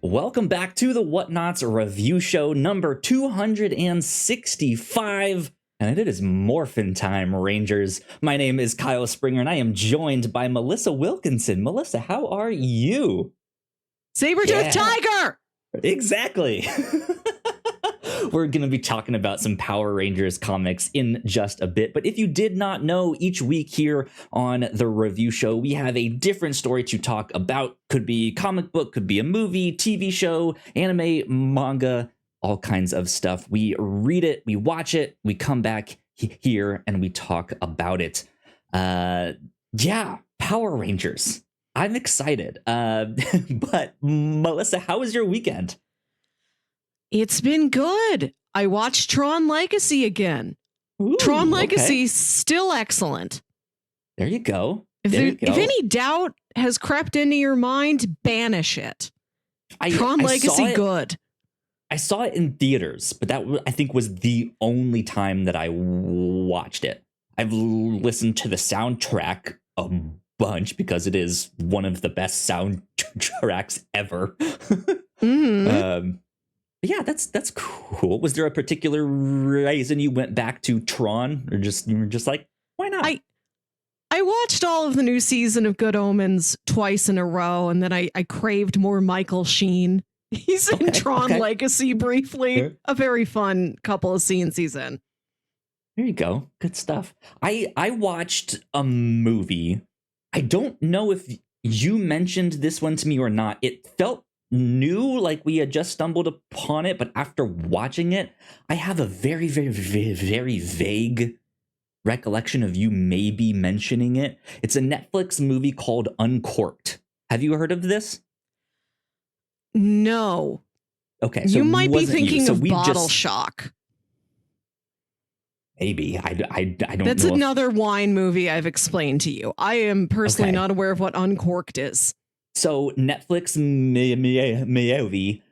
Welcome back to the Whatnauts review show number 265. And it is Morphin Time, Rangers. My name is Kyle Springer, and I am joined by Melissa Wilkinson. Melissa, how are you? Saber-toothed tiger! Exactly. We're going to be talking about some Power Rangers comics in just a bit. But if you did not know, each week here on the review show, we have a different story to talk about. Could be comic book, could be a movie, TV show, anime, manga, all kinds of stuff. We read it, we watch it, we come back here and we talk about it. Power Rangers. I'm excited. But Melissa, how was your weekend? It's been good. I watched Tron Legacy again. Ooh, Tron Legacy okay. Still excellent. There you go. If any doubt has crept into your mind, banish it. Tron Legacy good. I saw it in theaters, but that I think was the only time that I watched it. I've listened to the soundtrack a bunch because it is one of the best soundtracks ever. Mm-hmm. Yeah, that's cool. Was there a particular reason you went back to Tron, or you were just like, why not? I watched all of the new season of Good Omens twice in a row, and then I craved more Michael Sheen. He's in Tron Legacy briefly. Sure. A very fun couple of scenes he's in. There you go. Good stuff. I watched a movie. I don't know if you mentioned this one to me or not. It felt new, like we had just stumbled upon it, but after watching it, I have a very, very, very, very vague recollection of you maybe mentioning it. It's a Netflix movie called Uncorked. Have you heard of this? No. Okay, so you might be thinking so of Bottle Shock. Maybe. I don't That's know. another wine movie I've explained to you. I am personally not aware of what Uncorked is. So Netflix movie,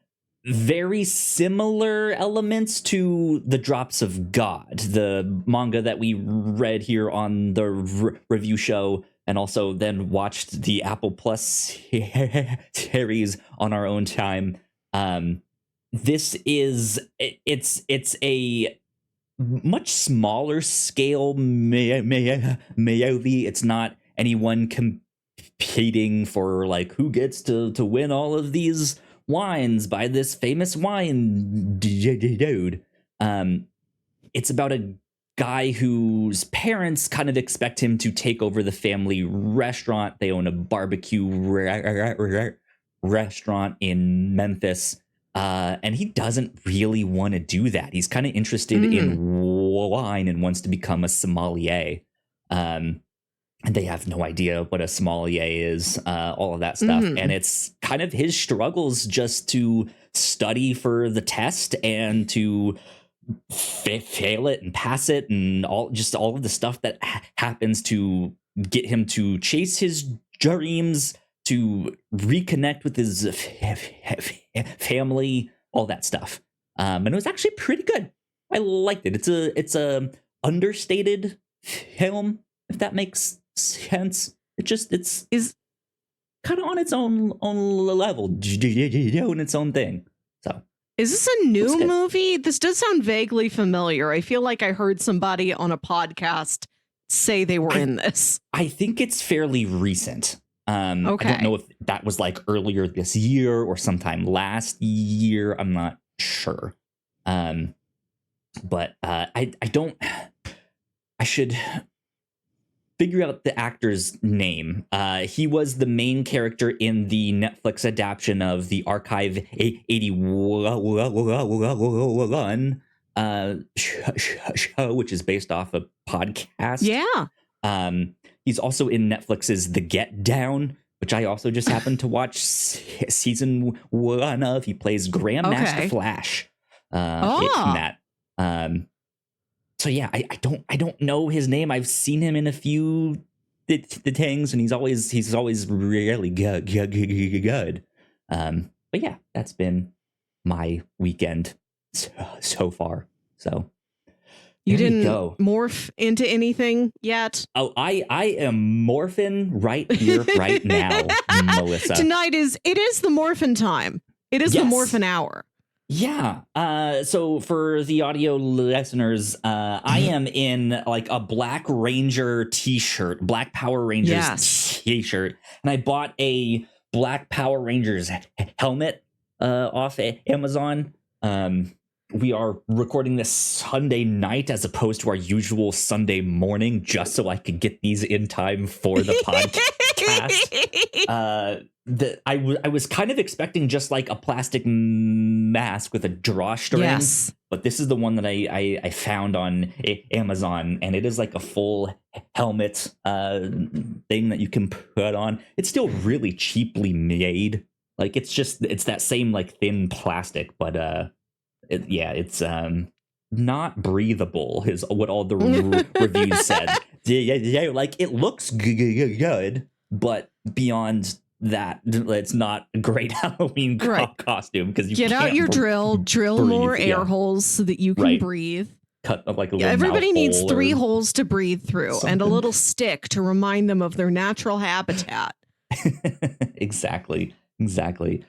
very similar elements to The Drops of God, the manga that we read here on the review show, and also then watched the Apple Plus series on our own time. This is it's a much smaller scale movie. It's not anyone competing for like who gets to win all of these wines by this famous wine dude. It's about a guy whose parents kind of expect him to take over the family restaurant. They own a barbecue restaurant in Memphis, and he doesn't really want to do that. He's kind of interested in wine and wants to become a sommelier. And they have no idea what a sommelier is, all of that stuff. And it's kind of his struggles just to study for the test and to fail it and pass it, and all of the stuff that happens to get him to chase his dreams, to reconnect with his family, all that stuff. And it was actually pretty good. I liked it. It's a understated film, if that makes sense. It's kind of on its own level, doing its own thing. So, is this a new movie? This does sound vaguely familiar. I feel like I heard somebody on a podcast say they were in this. I think it's fairly recent. I don't know if that was like earlier this year or sometime last year. I'm not sure. But I should figure out the actor's name. He was the main character in the Netflix adaptation of the Archive 81 show, which is based off a podcast. Yeah. He's also in Netflix's The Get Down, which I also just happened to watch season 1 of. He plays Grandmaster Flash in that. So yeah, I don't know his name. I've seen him in a few the things, and he's always really good. But yeah, that's been my weekend so far. So you didn't morph into anything yet? Oh, I am morphin right here, right now, Melissa. Tonight it is the morphin time. It is Yes. the Morphin Hour. Yeah. So for the audio listeners, I am in like a Black Ranger t-shirt, Black Power Rangers t-shirt, and I bought a Black Power Rangers helmet off Amazon. We are recording this Sunday night as opposed to our usual Sunday morning, just so I could get these in time for the podcast. I was kind of expecting just like a plastic mask with a drawstring, but this is the one that I found on Amazon, and it is like a full helmet thing that you can put on. It's still really cheaply made. Like it's that same like thin plastic, but it's not breathable is what all the reviews said. Yeah, like it looks good, but beyond that, it's not a great Halloween costume because you get out your drill more air holes so that you can breathe. Cut like a little everybody needs 3 holes to breathe through something. And a little stick to remind them of their natural habitat. Exactly. So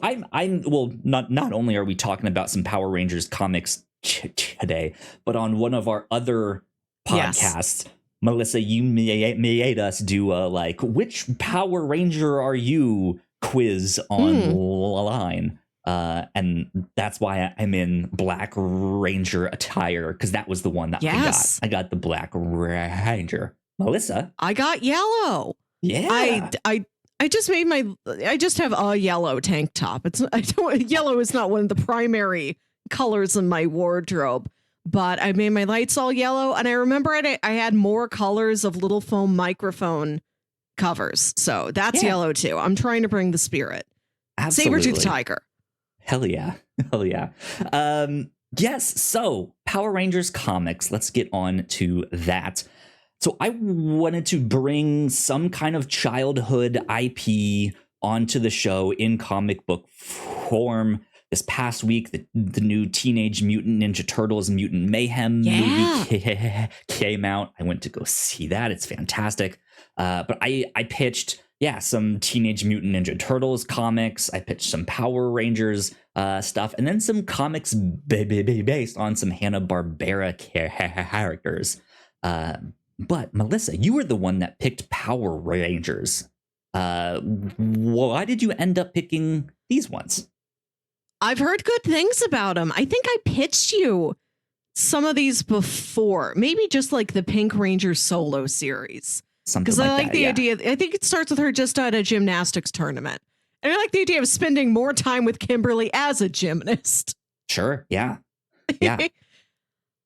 I'm well, not only are we talking about some Power Rangers comics today, but on one of our other podcasts, Melissa, you made us do a like, which Power Ranger are you quiz online. And that's why I'm in Black Ranger attire, because that was the one that I got. I got the Black Ranger. Melissa? I got yellow. Yeah. I just have a yellow tank top. Yellow is not one of the primary colors in my wardrobe, but I made my lights all yellow. And I remember I had more colors of little foam microphone covers. So that's yellow too. I'm trying to bring the spirit. Absolutely. Saber-tooth tiger. Hell yeah. Yes. So Power Rangers comics, let's get on to that. So I wanted to bring some kind of childhood IP onto the show in comic book form. This past week, the new Teenage Mutant Ninja Turtles Mutant Mayhem movie came out. I went to go see that. It's fantastic. But I pitched, some Teenage Mutant Ninja Turtles comics. I pitched some Power Rangers stuff, and then some comics based on some Hanna-Barbera characters. But Melissa, you were the one that picked Power Rangers. Why did you end up picking these ones? I've heard good things about them. I think I pitched you some of these before, maybe just like the Pink Ranger solo series. Because I like the idea. I think it starts with her just at a gymnastics tournament. And I like the idea of spending more time with Kimberly as a gymnast. Sure. Yeah.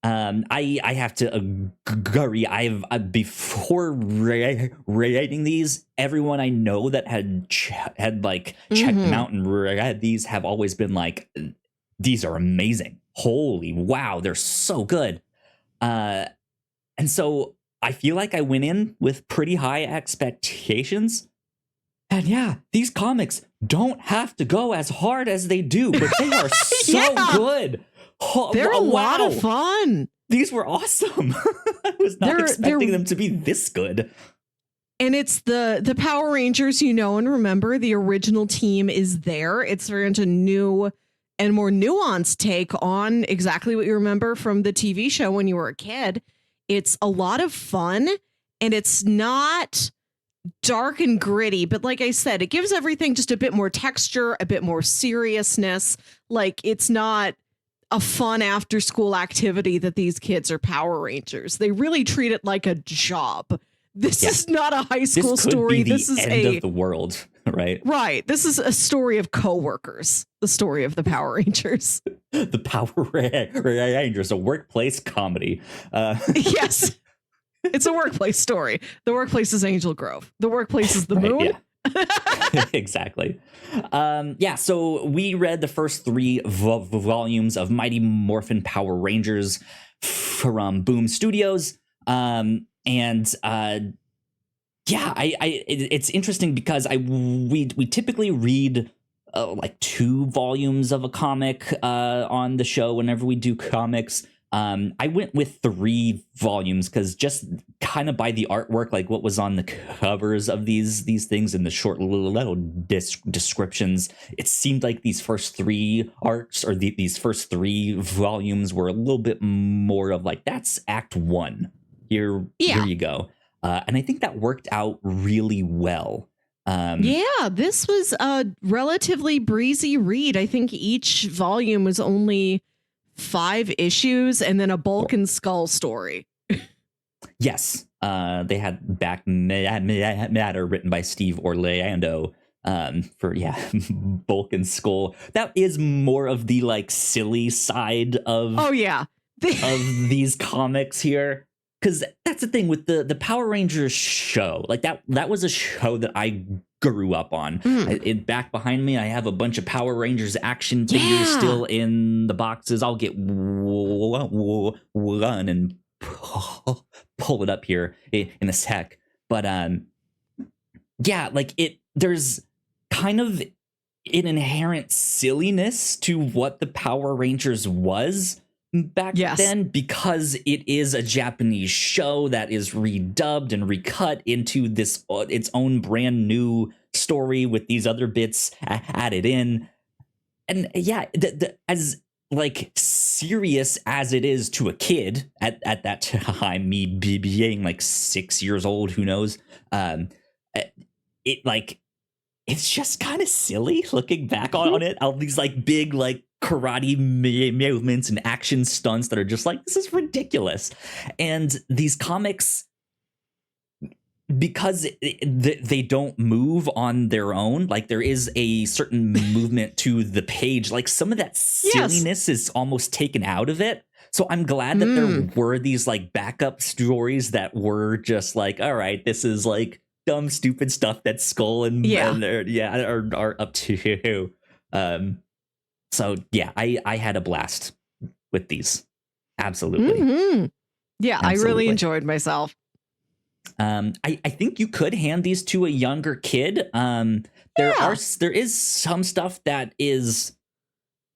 I have to agree. I've before rating these, everyone I know that had checked them out and read these have always been like, these are amazing. Holy wow, they're so good. And so I feel like I went in with pretty high expectations. And these comics don't have to go as hard as they do, but they are so good. Oh, they're a lot of fun. These were awesome. I was not expecting them to be this good. And it's the Power Rangers, and remember, the original team is there. It's very much a new and more nuanced take on exactly what you remember from the TV show when you were a kid. It's a lot of fun, and it's not dark and gritty, but like I said, it gives everything just a bit more texture, a bit more seriousness. Like, it's not a fun after school activity that these kids are Power Rangers. They really treat it like a job. This is not a high school story. This is end of the world, right? Right. This is a story of coworkers. The story of the Power Rangers. The Power Rangers, a workplace comedy. Yes. It's a workplace story. The workplace is Angel Grove. The workplace is the moon. Yeah. Exactly. So we read the first 3 volumes of Mighty Morphin Power Rangers from Boom Studios. It's interesting because we typically read like 2 volumes of a comic on the show whenever we do comics. I went with 3 volumes because just kind of by the artwork, like what was on the covers of these things and the short little descriptions, it seemed like these first 3 arcs or these first 3 volumes were a little bit more of like, that's Act 1. Here you go. And I think that worked out really well. This was a relatively breezy read. I think each volume was only 5 issues and then a Bulk and Skull story. Yes. They had back matter written by Steve Orlando for Bulk and Skull. That is more of the like silly side of of these comics here. Because that's the thing with the Power Rangers show. Like that was a show that I grew up on. Back behind me, I have a bunch of Power Rangers action figures still in the boxes. I'll get one and pull it up here in a sec. But there's kind of an inherent silliness to what the Power Rangers was back then, because it is a Japanese show that is redubbed and recut into this its own brand new story with these other bits added in. And as like serious as it is to a kid at that time, me being like 6 years old, who knows, it's just kind of silly looking back on it. All these like big like karate movements and action stunts that are just like, this is ridiculous. And these comics, because they don't move on their own, like there is a certain movement to the page, like some of that silliness is almost taken out of it. So I'm glad that there were these like backup stories that were just like, all right, this is like dumb, stupid stuff that Skull and are up to. So yeah, I had a blast with these. Absolutely. Yeah, Absolutely. I really enjoyed myself. I think you could hand these to a younger kid. There is some stuff that is,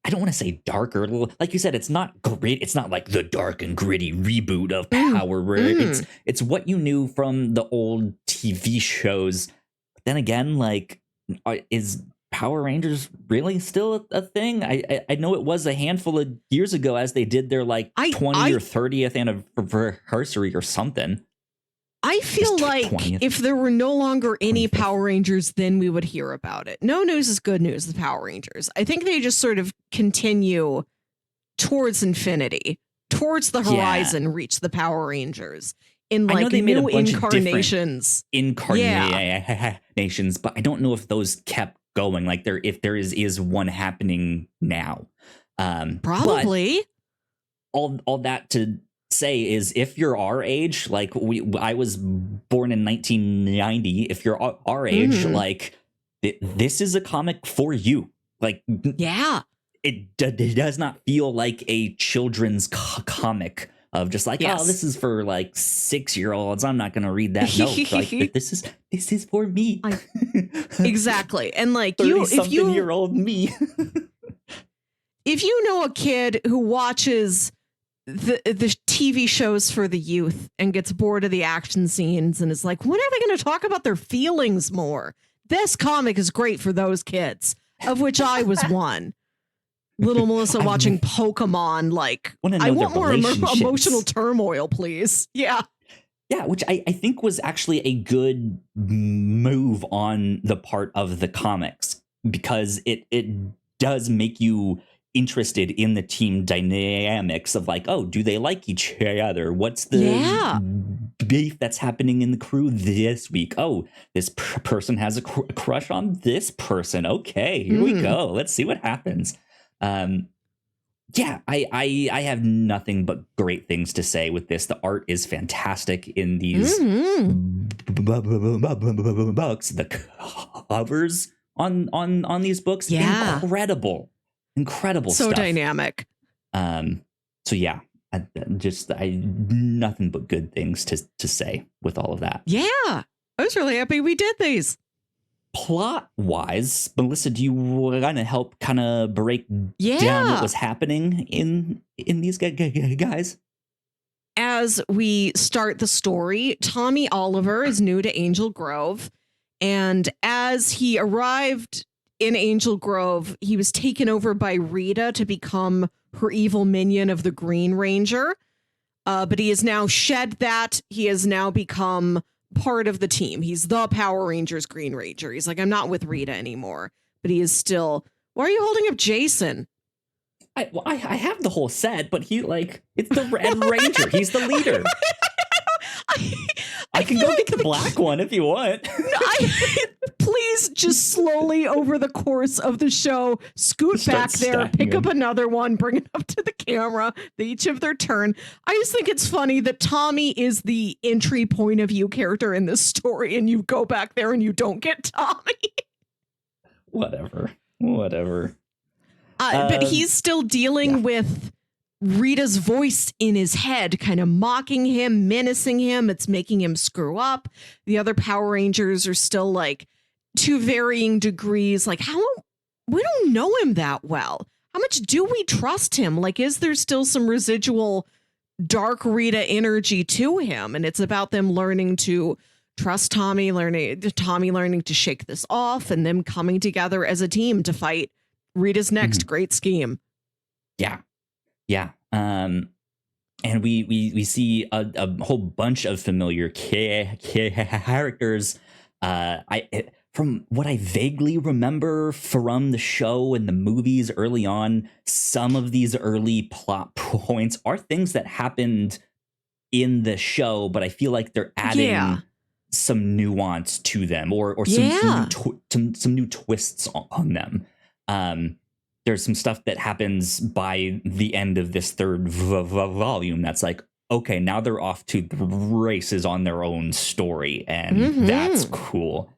I don't want to say darker. Like you said, it's not great. It's not like the dark and gritty reboot of Power Rangers. It's what you knew from the old TV shows. But then again, like, is Power Rangers really still a thing? I know it was a handful of years ago as they did their like 20 or 30th anniversary or something. I feel like 20th. If there were no longer any 25th. Power Rangers, then we would hear about it. No news is good news, the Power Rangers. I think they just sort of continue towards infinity, towards the horizon, reach the Power Rangers in like new incarnations. Incarnations, but I don't know if those kept going. Like if there is one happening now. Probably. All that to say is, if you're our age, like I was born in 1990, if you're our age, like this is a comic for you. Like it does not feel like a children's comic of just like, oh, this is for like 6-year-olds, I'm not gonna read that. No, like this is for me. Exactly. And like year old me. If you know a kid who watches the TV shows for the youth and gets bored of the action scenes and is like, when are they going to talk about their feelings more? This comic is great for those kids, of which I was one. Little Melissa watching Pokemon, like, I want more emotional turmoil, please. Yeah, which I think was actually a good move on the part of the comics, because it does make you interested in the team dynamics of like, oh, do they like each other? What's the beef that's happening in the crew this week? Oh, this person has a crush on this person. Okay, here we go. Let's see what happens. I have nothing but great things to say with this. The art is fantastic in these books. The covers on these books, incredible so stuff. Dynamic. So yeah, I nothing but good things to say with all of that. Yeah, I was really happy we did these. plot wise, Melissa, do you want to help kind of break down what was happening in these guys? As we start the story, Tommy Oliver is new to Angel Grove. And as he arrived in Angel Grove, he was taken over by Rita to become her evil minion of the Green Ranger. But he has now shed that. He has now become part of the team. He's the Power Rangers Green Ranger. He's like, I'm not with Rita anymore. But he is still... Why are you holding up Jason? I have the whole set, but it's the Red Ranger. He's the leader. I can go get the black one if you want. Please just slowly over the course of the show, scoot back there, pick up another one, bring it up to the camera. They each have their turn. I just think it's funny that Tommy is the entry point of view character in this story, and you go back there and you don't get Tommy. Whatever. But he's still dealing with Rita's voice in his head, kind of mocking him, menacing him. It's making him screw up. The other Power Rangers are still like to varying degrees. Like, how we don't know him that well. How much do we trust him? Like, is there still some residual dark Rita energy to him? And it's about them learning to trust Tommy, learning to shake this off, and them coming together as a team to fight Rita's next great scheme. Yeah. And we see a whole bunch of familiar characters. From what I vaguely remember from the show and the movies early on, some of these early plot points are things that happened in the show, but I feel like they're adding some nuance to them, or some new twists on them. There's some stuff that happens by the end of this third volume that's like, okay, now they're off to the races on their own story, and that's cool.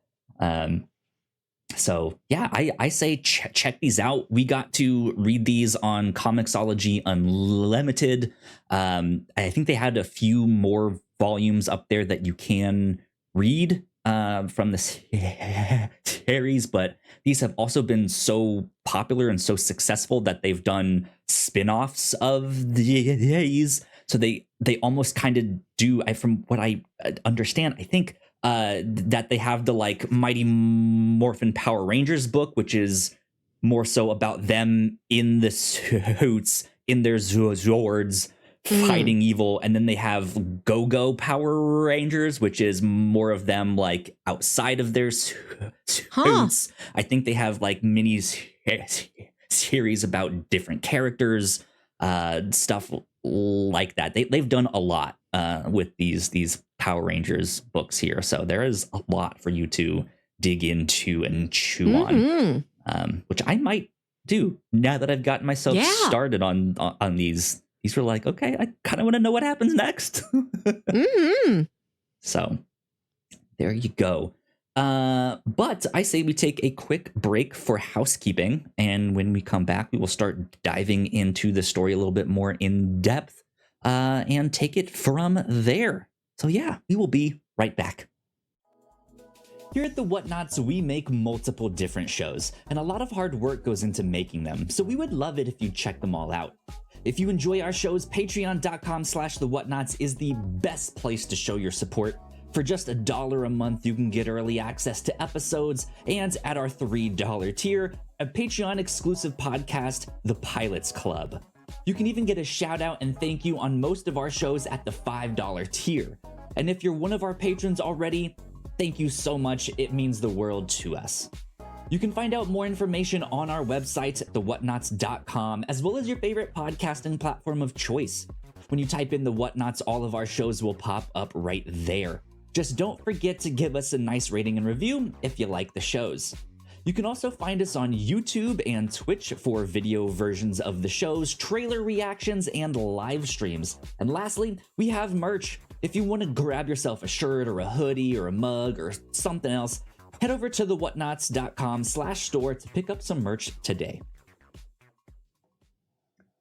So yeah, I say check these out. We got to read these on Comixology Unlimited. I think they had a few more volumes up there that you can read from the series, but these have also been so popular and so successful that they've done spin-offs of these. So they almost kind of do, from what I understand, I think that they have the like Mighty Morphin Power Rangers book, which is more so about them in the suits, in their Zords, fighting evil. And then they have Go-Go Power Rangers, which is more of them like outside of their suits. I think they have like mini series about different characters, stuff like that. They've done a lot with these Power Rangers books here. So there is a lot for you to dig into and chew on, which I might do now that I've gotten myself started on these. These were like, okay, I kind of want to know what happens next. So there you go. But I say we take a quick break for housekeeping. And when we come back, we will start diving into the story a little bit more in depth and take it from there. So yeah, we will be right back. Here at the Whatnauts, we make multiple different shows, and a lot of hard work goes into making them. So we would love it if you check them all out. If you enjoy our shows, patreon.com/thewhatnauts is the best place to show your support. For just $1 a month, you can get early access to episodes, and at our $3 tier, a Patreon exclusive podcast, The Pilots Club. You can even get a shout out and thank you on most of our shows at the $5 tier. And if you're one of our patrons already, thank you so much. It means the world to us. You can find out more information on our website, thewhatnauts.com, as well as your favorite podcasting platform of choice. When you type in The Whatnauts, all of our shows will pop up right there. Just don't forget to give us a nice rating and review if you like the shows. You can also find us on YouTube and Twitch for video versions of the shows, trailer reactions, and live streams. And lastly, we have merch. If you want to grab yourself a shirt or a hoodie or a mug or something else, head over to thewhatnauts.com/store to pick up some merch today.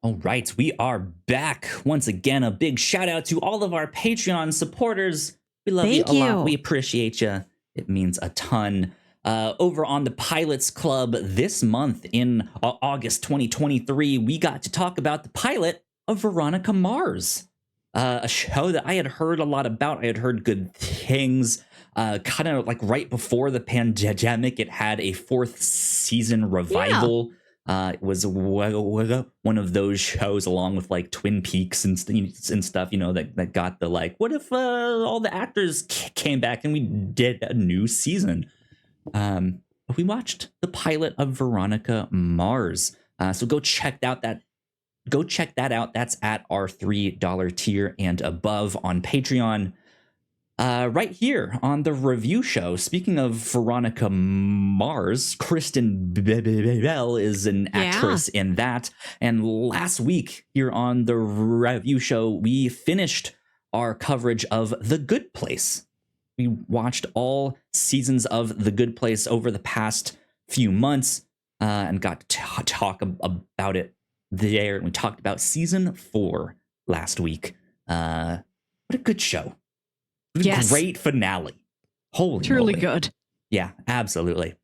All right, we are back. Once again, a big shout out to all of our Patreon supporters. We love you a lot. We appreciate you. It means a ton. over on the Pilots Club this month in August 2023, we got to talk about the pilot of Veronica Mars, a show that I had heard a lot about. I had heard good things. Kind of like right before the pandemic, it had a 4th season revival. It was one of those shows, along with like Twin Peaks and stuff, that got the like, what if all the actors came back and we did a new season? We watched the pilot of Veronica Mars. So go check that out. That's at our $3 tier and above on Patreon. Right here on the review show. Speaking of Veronica Mars, Kristen Bell is an actress in that. And last week here on the review show, we finished our coverage of The Good Place. We watched all seasons of The Good Place over the past few months and got to talk about it there. We talked about season 4 last week. What a good show. Yes. Great finale. Holy Truly moly. good. Yeah, absolutely.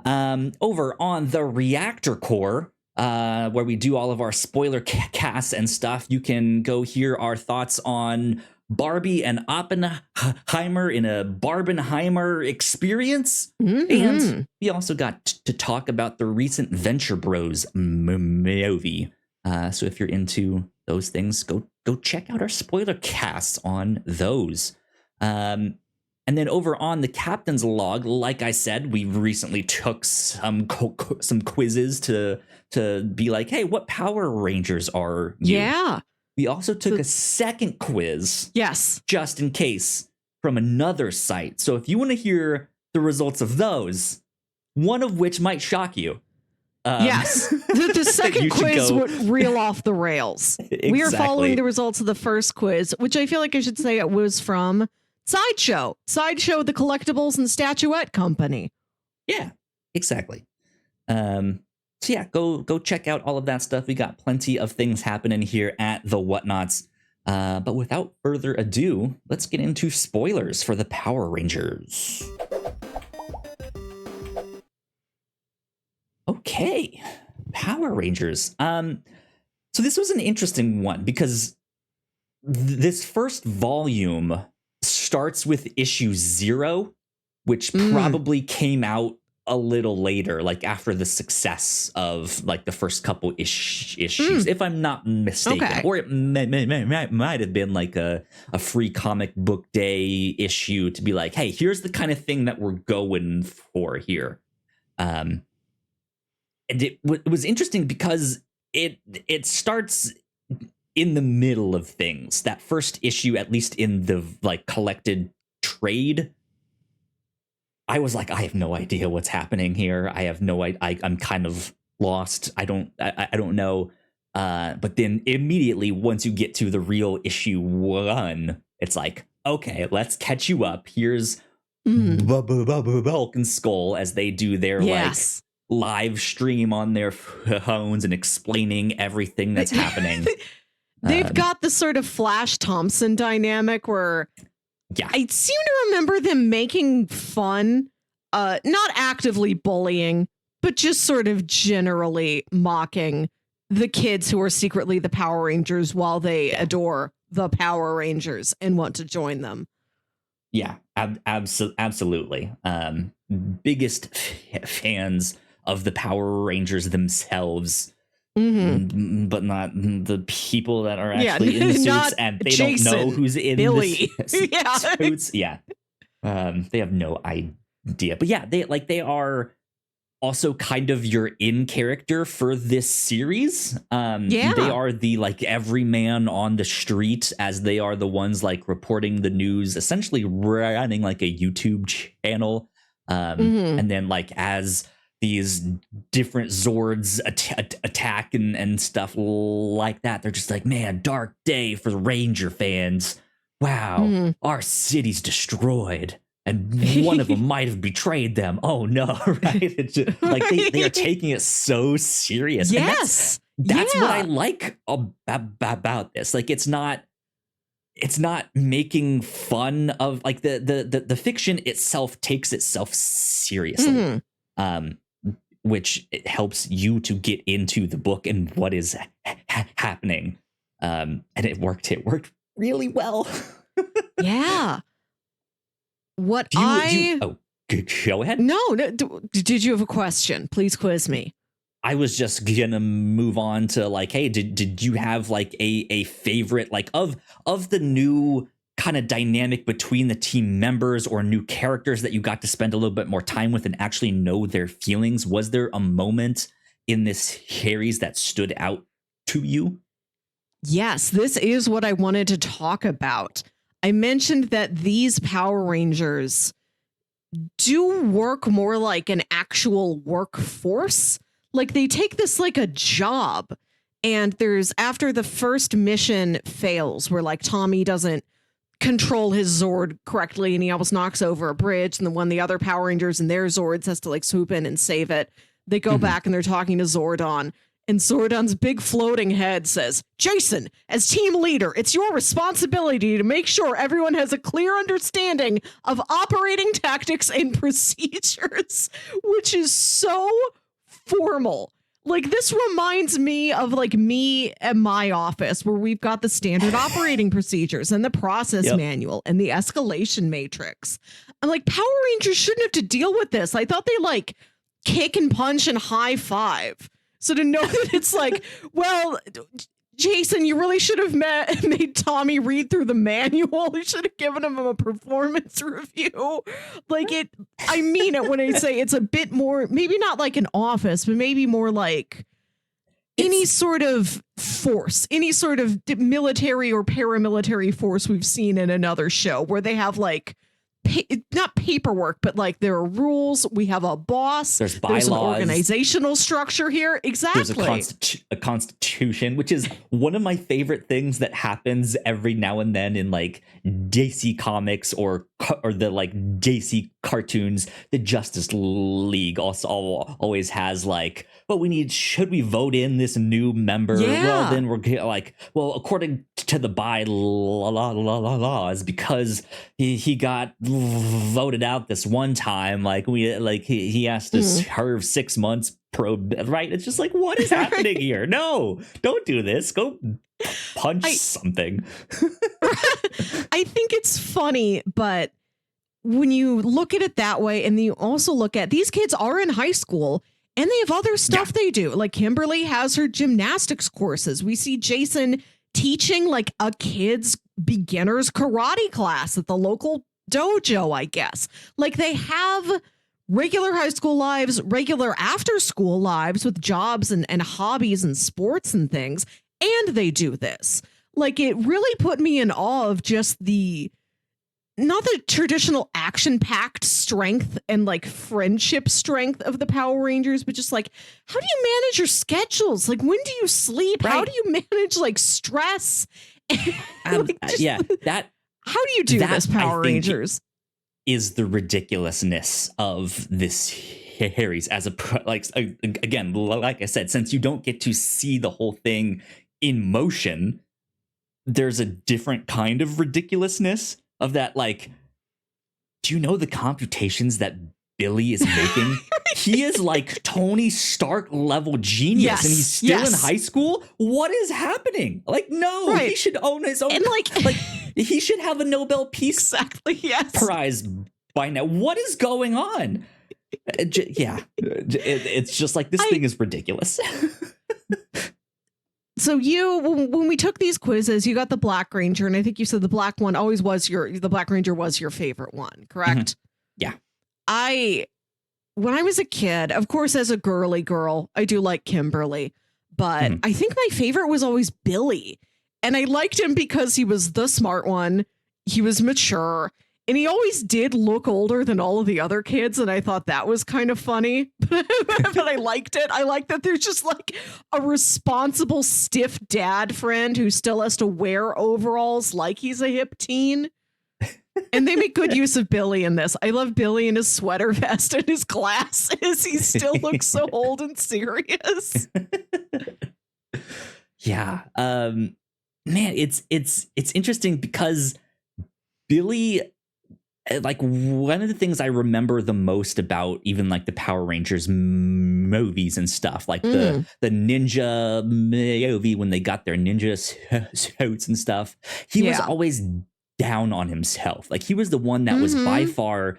Over on the Reactor Core, where we do all of our spoiler casts and stuff, you can go hear our thoughts on Barbie and Oppenheimer in a Barbenheimer experience. Mm-hmm. And we also got to talk about the recent Venture Bros movie. So if you're into those things, go check out our spoiler casts on those. And then over on the Captain's Log, like I said, we recently took some quizzes to be like, hey, what Power Rangers are you? Yeah. We also took a second quiz. Yes. Just in case, from another site. So if you want to hear the results of those, one of which might shock you. Yes. The second quiz would reel off the rails. Exactly. We are following the results of the first quiz, which I feel like I should say it was from Sideshow, the collectibles and statuette company. Yeah, exactly. So yeah, go check out all of that stuff. We got plenty of things happening here at the Whatnauts. But without further ado, let's get into spoilers for the Power Rangers. Okay, Power Rangers. So this was an interesting one because this first volume starts with issue 0, which probably came out a little later, like after the success of like the first couple issues, if I'm not mistaken. Okay. Or it might have been like a free comic book day issue to be like, hey, here's the kind of thing that we're going for here. And it was interesting because it starts in the middle of things. That first issue, at least in the like collected trade, I was like, I have no idea what's happening here. I have no idea. I'm kind of lost. I don't know. But then immediately, once you get to the real issue 1, it's like, okay, let's catch you up. Here's Bulk and Skull as they do their like live stream on their phones and explaining everything that's happening. They've got the sort of Flash Thompson dynamic where I seem to remember them making fun, not actively bullying, but just sort of generally mocking the kids who are secretly the Power Rangers while they adore the Power Rangers and want to join them. Yeah, absolutely. Biggest fans of the Power Rangers themselves. But not the people that are actually in the suits, and they Jason, don't know who's in Billy. the suits. Yeah, they have no idea. But yeah, they are also kind of your in character for this series. They are the like everyman on the street, as they are the ones like reporting the news, essentially running like a YouTube channel. And then like as these different Zords attack and stuff like that, they're just like, man, dark day for the Ranger fans. Wow, our city's destroyed, and one of them might have betrayed them. Oh no, right? It's just, like they are taking it so serious. Yes, and that's what I like about this. Like, it's not it's not making fun of like the fiction itself takes itself seriously, which it helps you to get into the book and what is happening. And it worked really well. Yeah. What go ahead. No, did you have a question? Please quiz me. I was just gonna move on to like, hey, did you have like a favorite like of the new kind of dynamic between the team members or new characters that you got to spend a little bit more time with and actually know their feelings? Was there a moment in this series that stood out to you? Yes, this is what I wanted to talk about. I mentioned that these Power Rangers do work more like an actual workforce. Like they take this like a job, and there's after the first mission fails where like Tommy doesn't control his Zord correctly and he almost knocks over a bridge, and the other Power Rangers and their Zords has to like swoop in and save it. They go back and they're talking to Zordon, and Zordon's big floating head says, "Jason, as team leader, it's your responsibility to make sure everyone has a clear understanding of operating tactics and procedures," which is so formal. Like this reminds me of like me at my office where we've got the standard operating procedures and the process manual and the escalation matrix. I'm like, Power Rangers shouldn't have to deal with this. I thought they like kick and punch and high five. So to know that it's like, well, Jason, you really should have made Tommy read through the manual. You should have given him a performance review. Like it, I mean it when I say it's a bit more, maybe not like an office, but maybe more like any sort of force, any sort of military or paramilitary force we've seen in another show where they have like, not paperwork, but like there are rules. We have a boss. There's bylaws. There's an organizational structure here. Exactly. There's a constitution, which is one of my favorite things that happens every now and then in like DC Comics or the like DC cartoons. The Justice League also always has like, well, should we vote in this new member? Yeah. Well, then we're like, well, according to the bylaws, because he got voted out this one time, like he has to serve 6 months probe, right? It's just like, what is happening here? No, don't do this. Go punch something. I think it's funny, but when you look at it that way, and you also look at these kids are in high school and they have other stuff they do. Like Kimberly has her gymnastics courses. We see Jason teaching like a kid's beginner's karate class at the local dojo, I guess. Like they have regular high school lives, regular after school lives with jobs and hobbies and sports and things. And they do this. Like it really put me in awe of just not the traditional action-packed strength and like friendship strength of the Power Rangers, but just like, how do you manage your schedules? Like, when do you sleep? Right. How do you manage like stress? How do you do this, Power Rangers? Is the ridiculousness of this series as again, like I said, since you don't get to see the whole thing in motion, there's a different kind of ridiculousness of that. Like, do you know the computations that Billy is making? He is like Tony Stark level genius, and he's still in high school. What is happening? Like, no, he should own his own. And like he should have a Nobel Peace Prize by now. What is going on? It's just like this thing is ridiculous. So when we took these quizzes, you got the Black Ranger, and I think you said the Black one always was the Black Ranger was your favorite one, correct? Yeah. When I was a kid, of course, as a girly girl, I do like Kimberly, but I think my favorite was always Billy. And I liked him because he was the smart one. He was mature, and he always did look older than all of the other kids. And I thought that was kind of funny, but I liked it. I like that there's just like a responsible, stiff dad friend who still has to wear overalls like he's a hip teen. And they make good use of Billy in this. I love Billy in his sweater vest and his glasses. He still looks so old and serious. Yeah. man, it's interesting because Billy, like, one of the things I remember the most about even like the Power Rangers movies and stuff, like the ninja movie when they got their ninja suits and stuff, he was always down on himself. Like, he was the one that was by far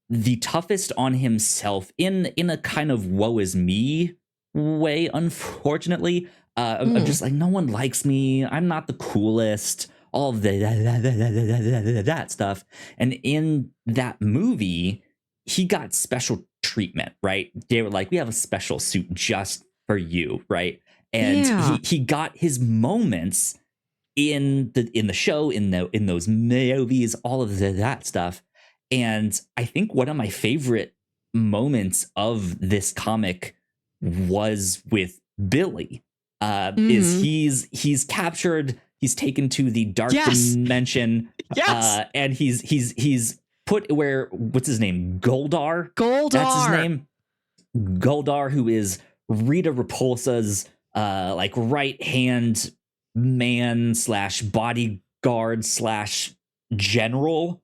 the toughest on himself in a kind of woe is me way, unfortunately. I'm just like, no one likes me. I'm not the coolest. All of that stuff. And in that movie, he got special treatment, right? They were like, we have a special suit just for you, right? And he got his moments in the show, in those movies, all of that stuff. And I think one of my favorite moments of this comic was with Billy. Is he's captured. He's taken to the dark dimension. Yes. And he's put where, what's his name? Goldar. That's his name. Goldar, who is Rita Repulsa's like right hand man / bodyguard / general.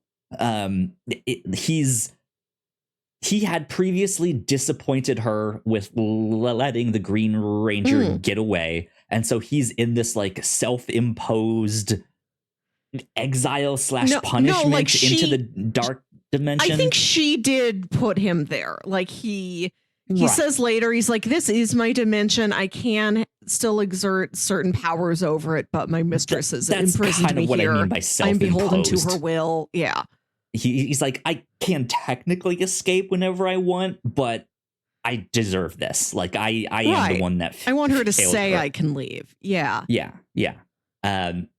He had previously disappointed her with letting the Green Ranger get away. And so he's in this like self-imposed exile / punishment into the dark dimension. I think she did put him there. Like he says later, he's like, this is my dimension. I can still exert certain powers over it, but my mistress has imprisoned kind me of what here. I mean by self-imposed. I'm beholden to her will. Yeah. He's like, I can technically escape whenever I want, but I deserve this. Like, I am the one that I want her to say her. I can leave. Yeah. Yeah. And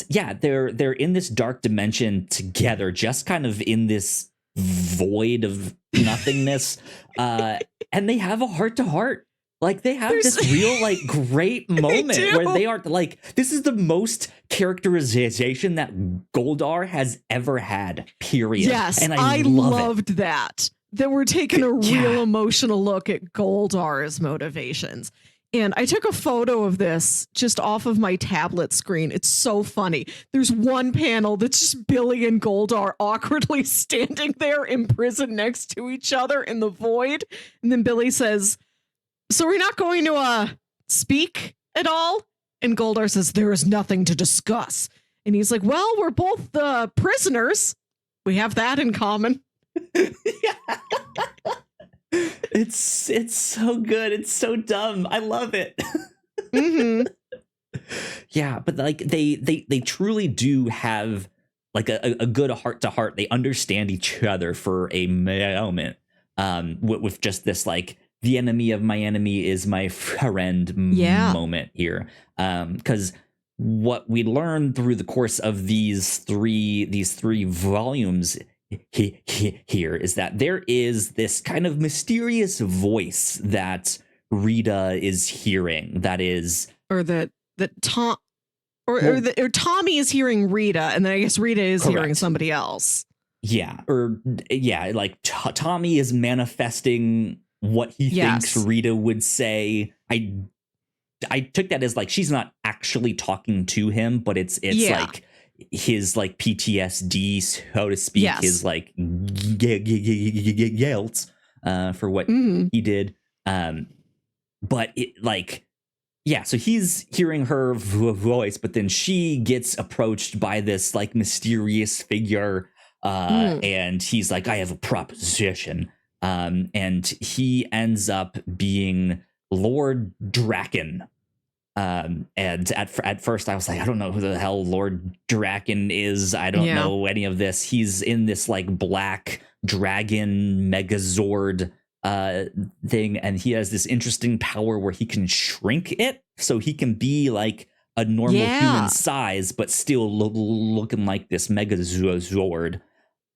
yeah, they're in this dark dimension together, just kind of in this void of nothingness. And they have a heart-to-heart. Like, they have this real, like, great moment where they are like, this is the most characterization that Goldar has ever had, period. Yes, and I loved it. that we're taking a real emotional look at Goldar's motivations. And I took a photo of this just off of my tablet screen. It's so funny. There's one panel that's just Billy and Goldar awkwardly standing there imprisoned next to each other in the void. And then Billy says, so we're not going to speak at all? And Goldar says, there is nothing to discuss. And he's like, well, we're both prisoners. We have that in common. It's so good. It's so dumb. I love it. Yeah, but like they truly do have like a good heart-to-heart. They understand each other for a moment. With just this like, the enemy of my enemy is my friend moment here. Because what we learn through the course of these three volumes here is that there is this kind of mysterious voice that Rita is hearing. That is, or Tommy is hearing Rita, and then I guess Rita is hearing somebody else. Like Tommy is manifesting what he thinks Rita would say. I took that as like, she's not actually talking to him, but it's like his like PTSD, so to speak, his like guilt for what he did. But it like, so he's hearing her voice, but then she gets approached by this like mysterious figure, and he's like, I have a proposition. And he ends up being Lord Draken. And at first I was like, I don't know who the hell Lord Draken is. I don't know any of this. He's in this like black dragon megazord thing, and he has this interesting power where he can shrink it so he can be like a normal human size, but still looking like this megazord.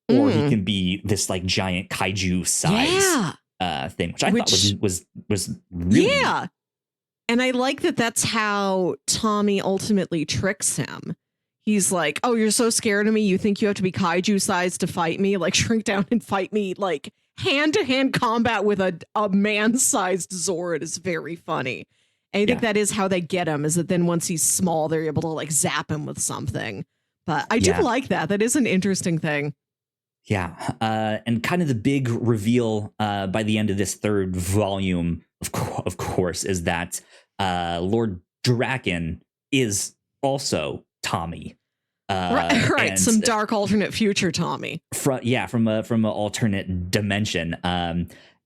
Or he can be this like giant kaiju size thing, which I thought was really neat. And I like that that's how Tommy ultimately tricks him. He's like, oh, you're so scared of me. You think you have to be kaiju sized to fight me? Like, shrink down and fight me. Like, hand-to-hand combat with a man-sized Zord is very funny. And I think that is how they get him, is that then once he's small, they're able to like zap him with something. But I do like that. That is an interesting thing. Yeah. And kind of the big reveal by the end of this third volume, of course, is that Lord Draken is also Tommy. Right. Some dark alternate future Tommy. From an alternate dimension.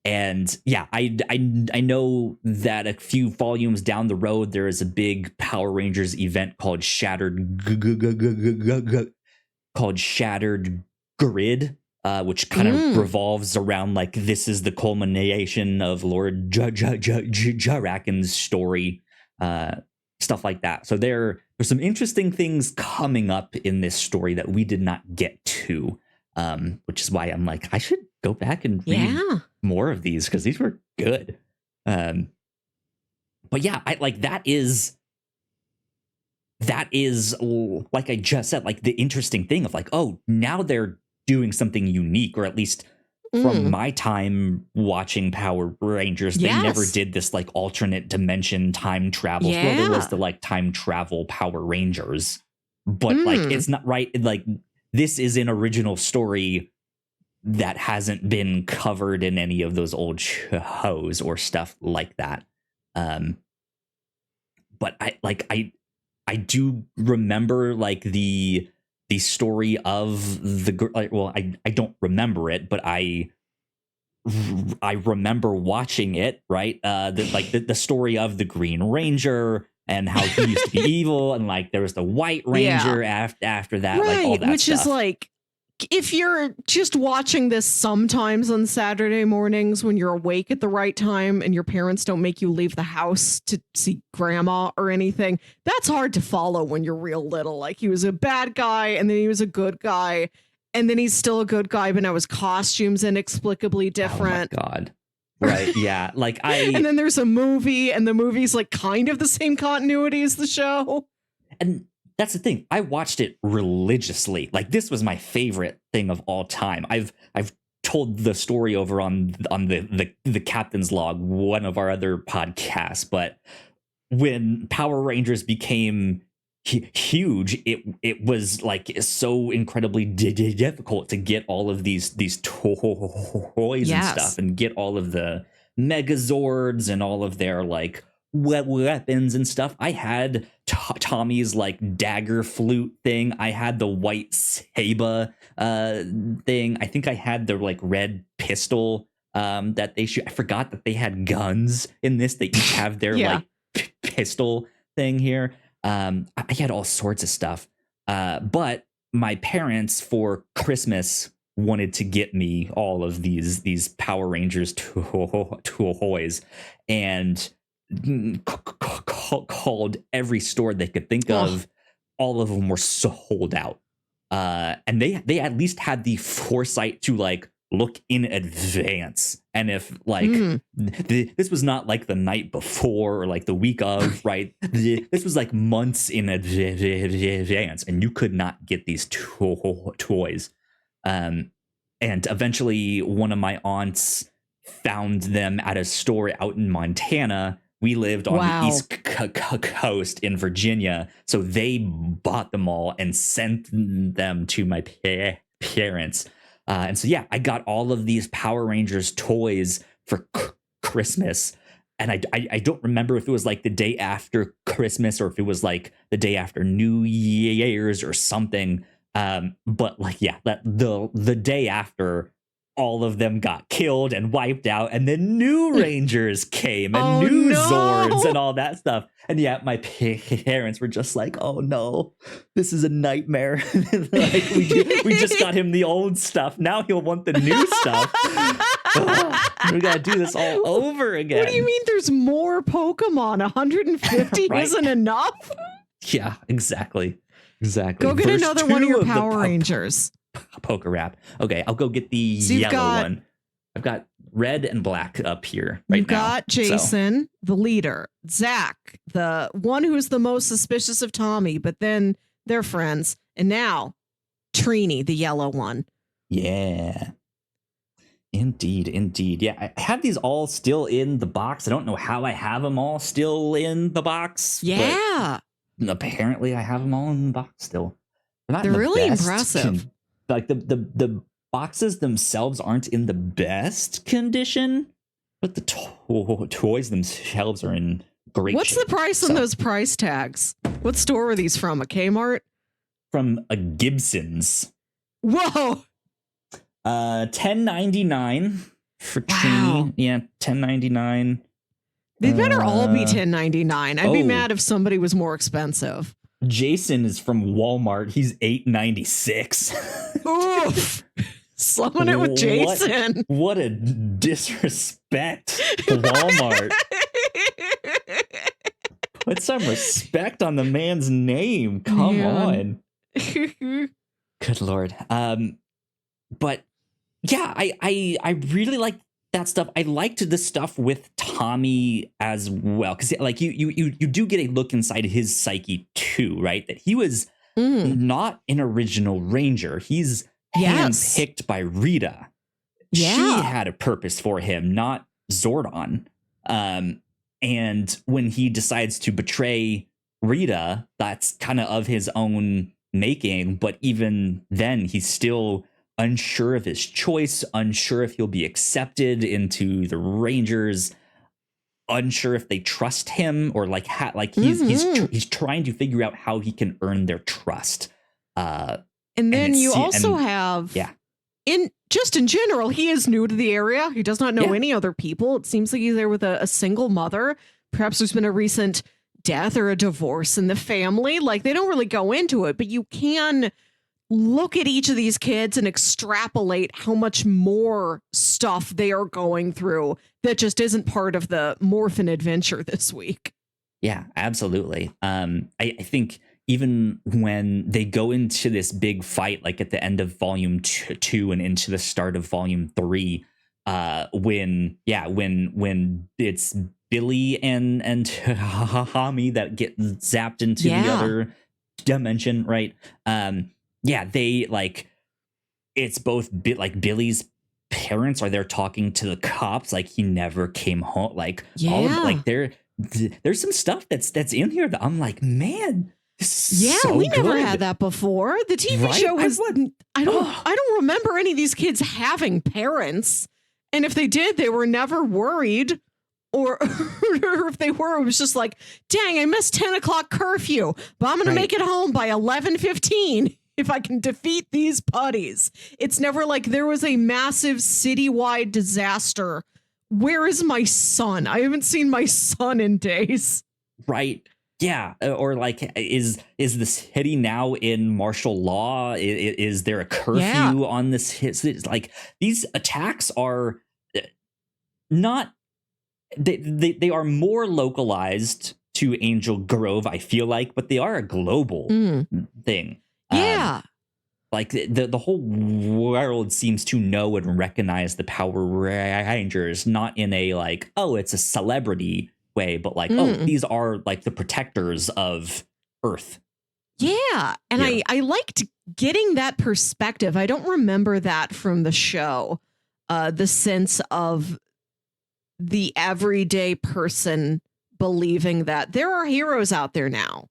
And yeah, I know that a few volumes down the road, there is a big Power Rangers event called Shattered Grid, which kind of revolves around like this is the culmination of Lord Draken's story, stuff like that. So there's some interesting things coming up in this story that we did not get to, which is why I'm like, I should go back and read more of these because these were good. But yeah, I like that is like I just said, like the interesting thing of like, oh, now they're doing something unique, or at least from my time watching Power Rangers, they never did this like alternate dimension time travel. Well, there was the like time travel Power Rangers, but like it's not right. Like this is an original story that hasn't been covered in any of those old shows or stuff like that. But I do remember like the story of the like, well, I don't remember it, but I remember watching it, right? The story of the Green Ranger and how he used to be evil, and like there was the White Ranger after that, right, like all that which stuff. Is like, if you're just watching this sometimes on Saturday mornings when you're awake at the right time and your parents don't make you leave the house to see grandma or anything, that's hard to follow when you're real little. Like he was a bad guy and then he was a good guy and then he's still a good guy, but now his costume's inexplicably different. Oh my God. Right. Yeah. Like and then there's a movie and the movie's like kind of the same continuity as the show. And that's the thing. I watched it religiously. Like this was my favorite thing of all time. I've told the story over on the Captain's Log, one of our other podcasts. But when Power Rangers became huge, it was like so incredibly difficult to get all of these toys and stuff, and get all of the Megazords and all of their like weapons and stuff. I had Tommy's like dagger flute thing. I had the white saber thing. I think I had the like red pistol that they shoot. I forgot that they had guns in this. They each have their like pistol thing here. I had all sorts of stuff. But my parents for Christmas wanted to get me all of these Power Rangers toys, and called every store they could think of. All of them were sold out, and they at least had the foresight to like look in advance. And if like this was not like the night before or like the week of, right? This was like months in advance, and you could not get these toys. And eventually one of my aunts found them at a store out in Montana. We lived on the East Coast in Virginia, so they bought them all and sent them to my parents. And so, yeah, I got all of these Power Rangers toys for Christmas. And I don't remember if it was like the day after Christmas or if it was like the day after New Year's or something. But like, yeah, that the day after, all of them got killed and wiped out, and then new Rangers came and new Zords and all that stuff. And yeah, my parents were just like, "Oh no, this is a nightmare!" Like we just got him the old stuff. Now he'll want the new stuff. We gotta do this all over again. What do you mean? There's more Pokemon. 150 right? Isn't enough. Yeah, exactly. Go get another one of your Power Rangers. Poker wrap. Okay, I'll go get the yellow one. I've got red and black up here right now. You've got Jason, the leader, Zach, the one who's the most suspicious of Tommy, but then they're friends, and now Trini, the yellow one. Yeah. Indeed. Yeah, I have these all still in the box. I don't know how I have them all still in the box. Yeah. But apparently I have them all in the box still. They're really impressive. Like the boxes themselves aren't in the best condition, but the toys themselves are in great What's shape. the price on those price tags? What store are these from? A Kmart? From a Gibson's. Whoa. $10.99 for Wow. Trini. Yeah, $10.99. They better all be $10.99. I'd be mad if somebody was more expensive. Jason is from Walmart. He's $8.96. Oof. Slumming it with Jason. What a disrespect to Walmart. Put some respect on the man's name. Come on. Good Lord. But yeah, I really like that stuff. I liked the stuff with Tommy as well, because like you do get a look inside his psyche too, right? That he was not an original Ranger. He's handpicked by Rita. Yeah. She had a purpose for him, not Zordon. And when he decides to betray Rita, that's kind of his own making. But even then, he's still unsure of his choice, unsure if he'll be accepted into the Rangers, unsure if they trust him, or like he's trying to figure out how he can earn their trust. And then you also have in general, he is new to the area. He does not know any other people. It seems like he's there with a single mother. Perhaps there's been a recent death or a divorce in the family. Like, they don't really go into it, but you can look at each of these kids and extrapolate how much more stuff they are going through that just isn't part of the Morphin adventure this week. Yeah, absolutely. I think even when they go into this big fight, like at the end of volume 2 and into the start of volume 3, when it's Billy and Hami that get zapped into the other dimension, right? They like, it's both Billy's parents are there talking to the cops, like he never came home, like all of, like there's some stuff that's in here that I'm like, man, we never had that before. The TV show was I don't remember any of these kids having parents, and if they did, they were never worried, or if they were, it was just like, dang, I missed 10 o'clock curfew, but I'm gonna make it home by 11:15 if I can defeat these putties. It's never like there was a massive citywide disaster. Where is my son? I haven't seen my son in days. Right. Yeah. Or like, is the city now in martial law? Is there a curfew on this? Like, these attacks are not, they are more localized to Angel Grove, I feel like, but they are a global thing. Like the whole world seems to know and recognize the Power Rangers, not in a like, oh, it's a celebrity way, but like, oh, these are like the protectors of Earth. Yeah. And I liked getting that perspective. I don't remember that from the show. The sense of the everyday person believing that there are heroes out there now.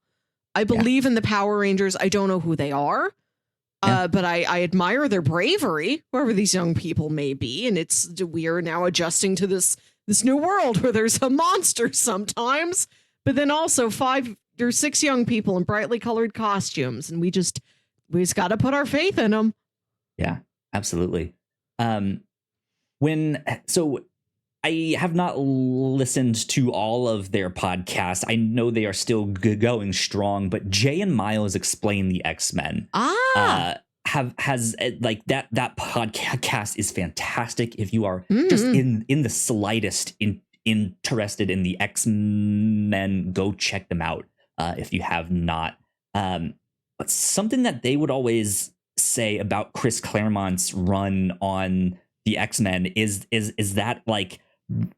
I believe in the Power Rangers. I don't know who they are. But I admire their bravery, whoever these young people may be. And we are now adjusting to this new world where there's a monster sometimes, but then also 5 or 6 young people in brightly colored costumes. And we just got to put our faith in them. Yeah, absolutely. I have not listened to all of their podcasts. I know they are still going strong, but Jay and Miles Explain the X-Men has like that podcast is fantastic. If you are just in the slightest interested in the X-Men, go check them out if you have not. But something that they would always say about Chris Claremont's run on the X-Men is that like,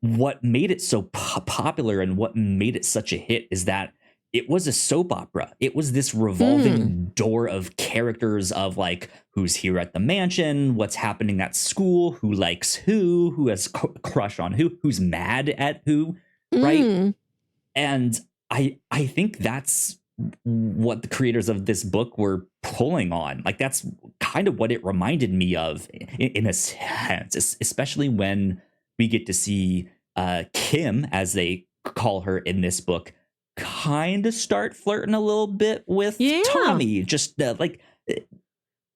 what made it so popular and what made it such a hit is that it was a soap opera. It was this revolving door of characters of like who's here at the mansion, what's happening at school, who likes who has crush on who's mad at who, right? And I think that's what the creators of this book were pulling on. Like that's kind of what it reminded me of in a sense, especially when we get to see Kim, as they call her in this book, kind of start flirting a little bit with Tommy, just like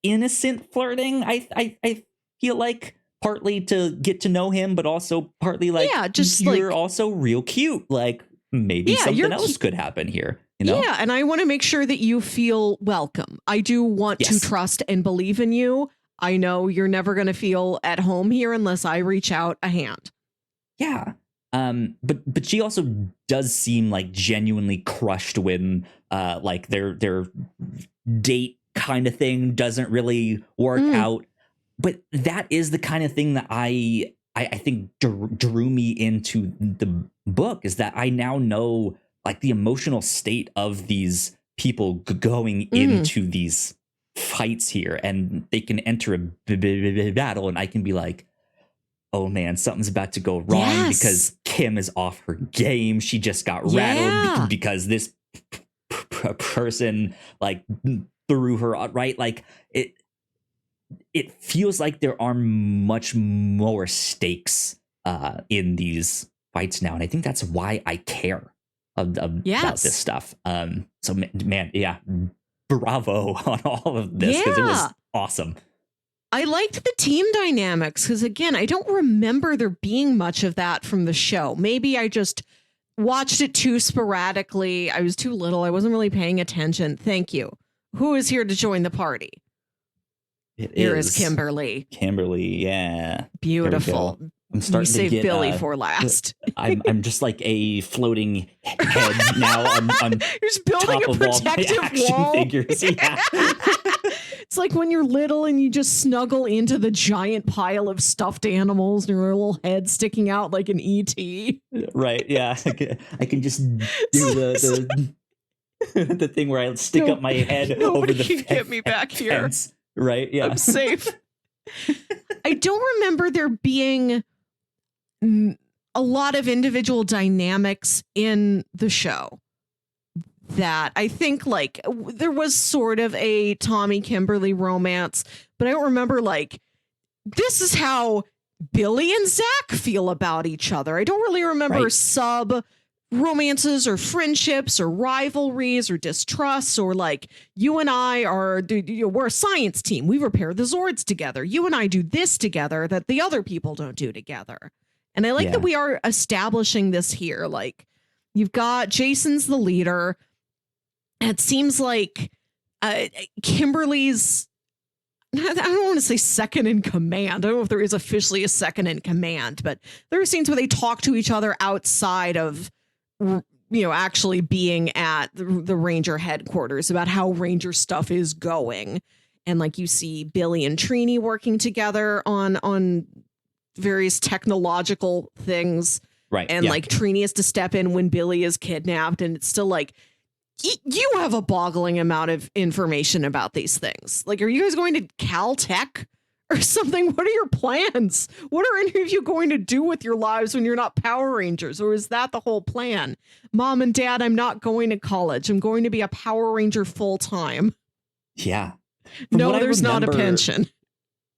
innocent flirting. I feel like partly to get to know him, but also partly like, just you're like, also real cute. Like maybe something else could happen here. You know? Yeah, and I want to make sure that you feel welcome. I do want to trust and believe in you. I know you're never going to feel at home here unless I reach out a hand. Yeah. But she also does seem like genuinely crushed when like their date kind of thing doesn't really work out. But that is the kind of thing that I think drew me into the book, is that I now know like the emotional state of these people going into these fights here, and they can enter a battle, and I can be like, oh man, something's about to go wrong because Kim is off her game. She just got rattled because this person like threw her out, right? Like it feels like there are much more stakes in these fights now, and I think that's why I care about this stuff. So man, bravo on all of this, because it was awesome. I liked the team dynamics because, again, I don't remember there being much of that from the show. Maybe I just watched it too sporadically. I was too little. I wasn't really paying attention. Thank you. Who is here to join the party? Here is Kimberly. Kimberly, yeah. Beautiful. I'm starting to save get Billy for last. I'm just like a floating head now on you're just building top a of all my protective action wall. figures. Yeah. It's like when you're little and you just snuggle into the giant pile of stuffed animals and your little head sticking out like an ET. Right. Yeah. I can just do the thing where I stick up my head over the can get me back fence. Here. Right. Yeah. I'm safe. I don't remember there being a lot of individual dynamics in the show. That I think like there was sort of a Tommy Kimberly romance, but I don't remember like this is how Billy and Zach feel about each other. I don't really remember sub romances or friendships or rivalries or distrusts, or like you and I are we're a science team. We repair the Zords together. You and I do this together that the other people don't do together. And I like that we are establishing this here. Like you've got Jason's the leader. It seems like Kimberly's, I don't want to say second in command. I don't know if there is officially a second in command, but there are scenes where they talk to each other outside of, actually being at the Ranger headquarters about how Ranger stuff is going. And like you see Billy and Trini working together on various technological things. Right. And like Trini has to step in when Billy is kidnapped. And it's still like, you have a boggling amount of information about these things. Like, are you guys going to Caltech or something? What are your plans? What are any of you going to do with your lives when you're not Power Rangers? Or is that the whole plan? Mom and Dad, I'm not going to college. I'm going to be a Power Ranger full time. Yeah. No, there's not a pension.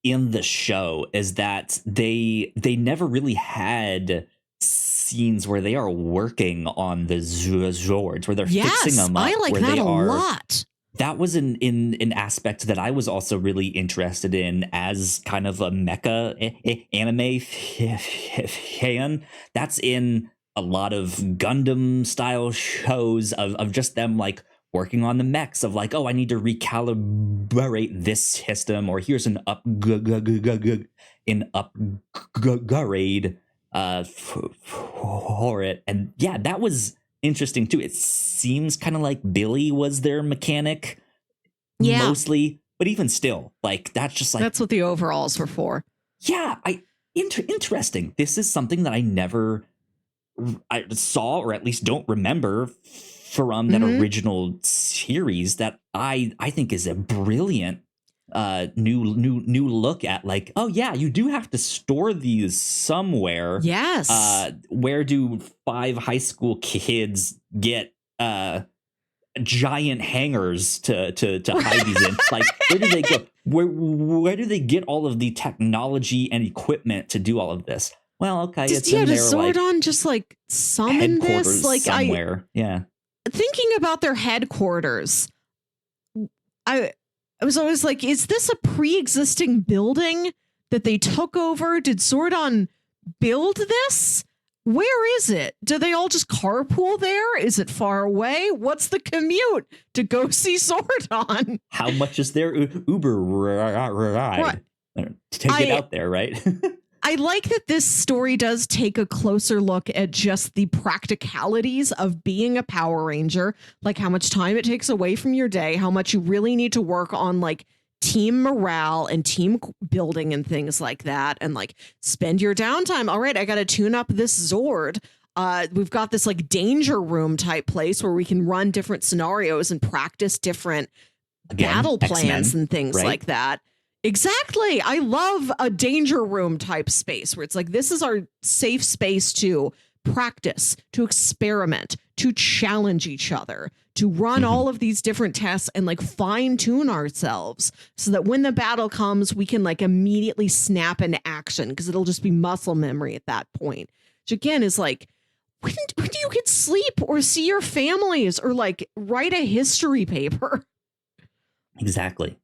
In the show is that they never really had scenes where they are working on the Zords, where they're fixing them up. I like that a lot. That was an aspect that I was also really interested in as kind of a mecha anime fan. That's in a lot of Gundam style shows of just them like working on the mechs of like, oh, I need to recalibrate this system, or here's an upgrade for it. And yeah, that was interesting too. It seems kind of like Billy was their mechanic mostly, but even still, like that's just like, that's what the overalls were for. Yeah, interesting. This is something that I never I saw, or at least don't remember from that original series that I think is a brilliant new look at, like, oh yeah, you do have to store these somewhere. Yes. Where do 5 high school kids get giant hangers to hide these in? Like, where do they go? Where do they get all of the technology and equipment to do all of this? Well, okay, it's in their Zordon just like summon this like somewhere. Thinking about their headquarters, I was always like, is this a pre-existing building that they took over? Did Zordon build this? Where is it? Do they all just carpool there? Is it far away? What's the commute to go see Zordon? How much is their Uber ride to get out there, right? I like that this story does take a closer look at just the practicalities of being a Power Ranger, like how much time it takes away from your day, how much you really need to work on like team morale and team building and things like that, and like spend your downtime. All right, I got to tune up this Zord. We've got this like danger room type place where we can run different scenarios and practice different battle plans X-Men, and things like that. Exactly. I love a danger room type space where it's like, this is our safe space to practice, to experiment, to challenge each other, to run all of these different tests and like fine tune ourselves so that when the battle comes, we can like immediately snap into action because it'll just be muscle memory at that point. Which again is like, when do you get sleep or see your families or like write a history paper? Exactly.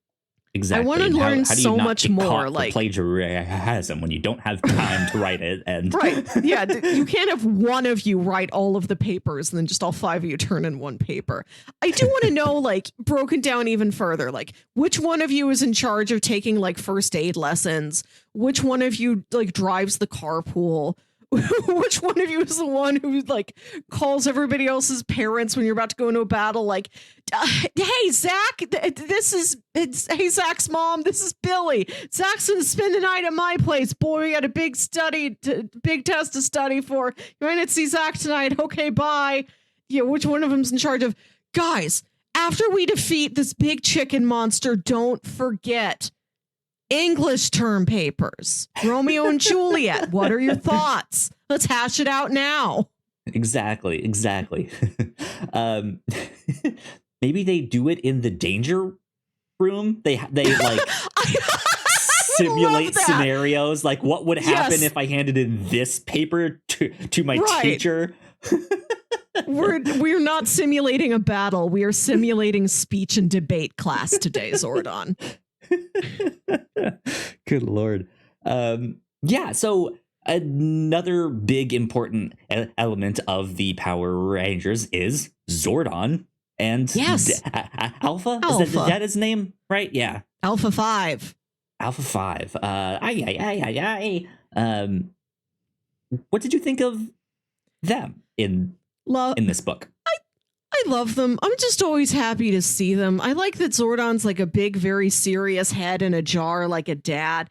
I want to learn so much more. Like plagiarism when you don't have time to write it, and right, yeah, you can't have one of you write all of the papers and then just all 5 of you turn in one paper. I do want to know, like, broken down even further, like which one of you is in charge of taking like first aid lessons, which one of you like drives the carpool. Which one of you is the one who like calls everybody else's parents when you're about to go into a battle? Like, hey, Zach, hey, Zach's mom, this is Billy. Zach's going to spend the night at my place. Boy, we got a big test to study for. You're going to see Zach tonight. Okay, bye. Yeah, which one of them's in charge of? Guys, after we defeat this big chicken monster, don't forget English term papers. Romeo and Juliet. What are your thoughts? Let's hash it out now. Exactly. Maybe they do it in the danger room. They like simulate scenarios. Like, what would happen if I handed in this paper to my teacher? We're not simulating a battle. We are simulating speech and debate class today, Zordon. Good Lord. Yeah, so another big important element of the Power Rangers is Zordon and Alpha. Is that his name, right? Yeah. Alpha 5. Alpha 5. What did you think of them in this book? I love them. I'm just always happy to see them. I like that Zordon's like a big, very serious head in a jar like a dad.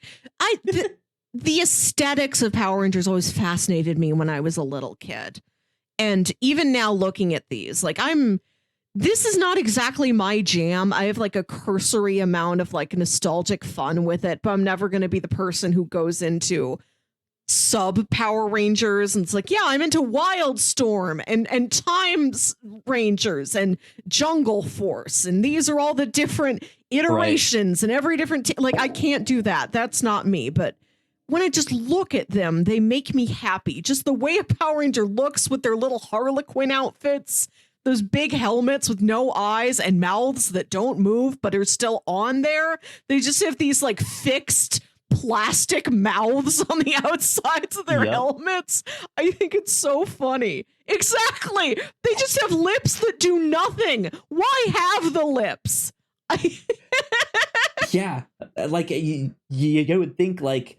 The aesthetics of Power Rangers always fascinated me when I was a little kid. And even now looking at these, like this is not exactly my jam. I have like a cursory amount of like nostalgic fun with it, but I'm never going to be the person who goes into sub Power Rangers and it's like, yeah, I'm into Wildstorm and Times Rangers and Jungle Force, and these are all the different iterations and every different like I can't do that. That's not me. But when I just look at them, they make me happy. Just the way a Power Ranger looks with their little Harlequin outfits, those big helmets with no eyes and mouths that don't move but are still on there. They just have these like fixed plastic mouths on the outsides of their helmets. I think it's so funny. Exactly. They just have lips that do nothing. Why have the lips? Yeah, like you would think like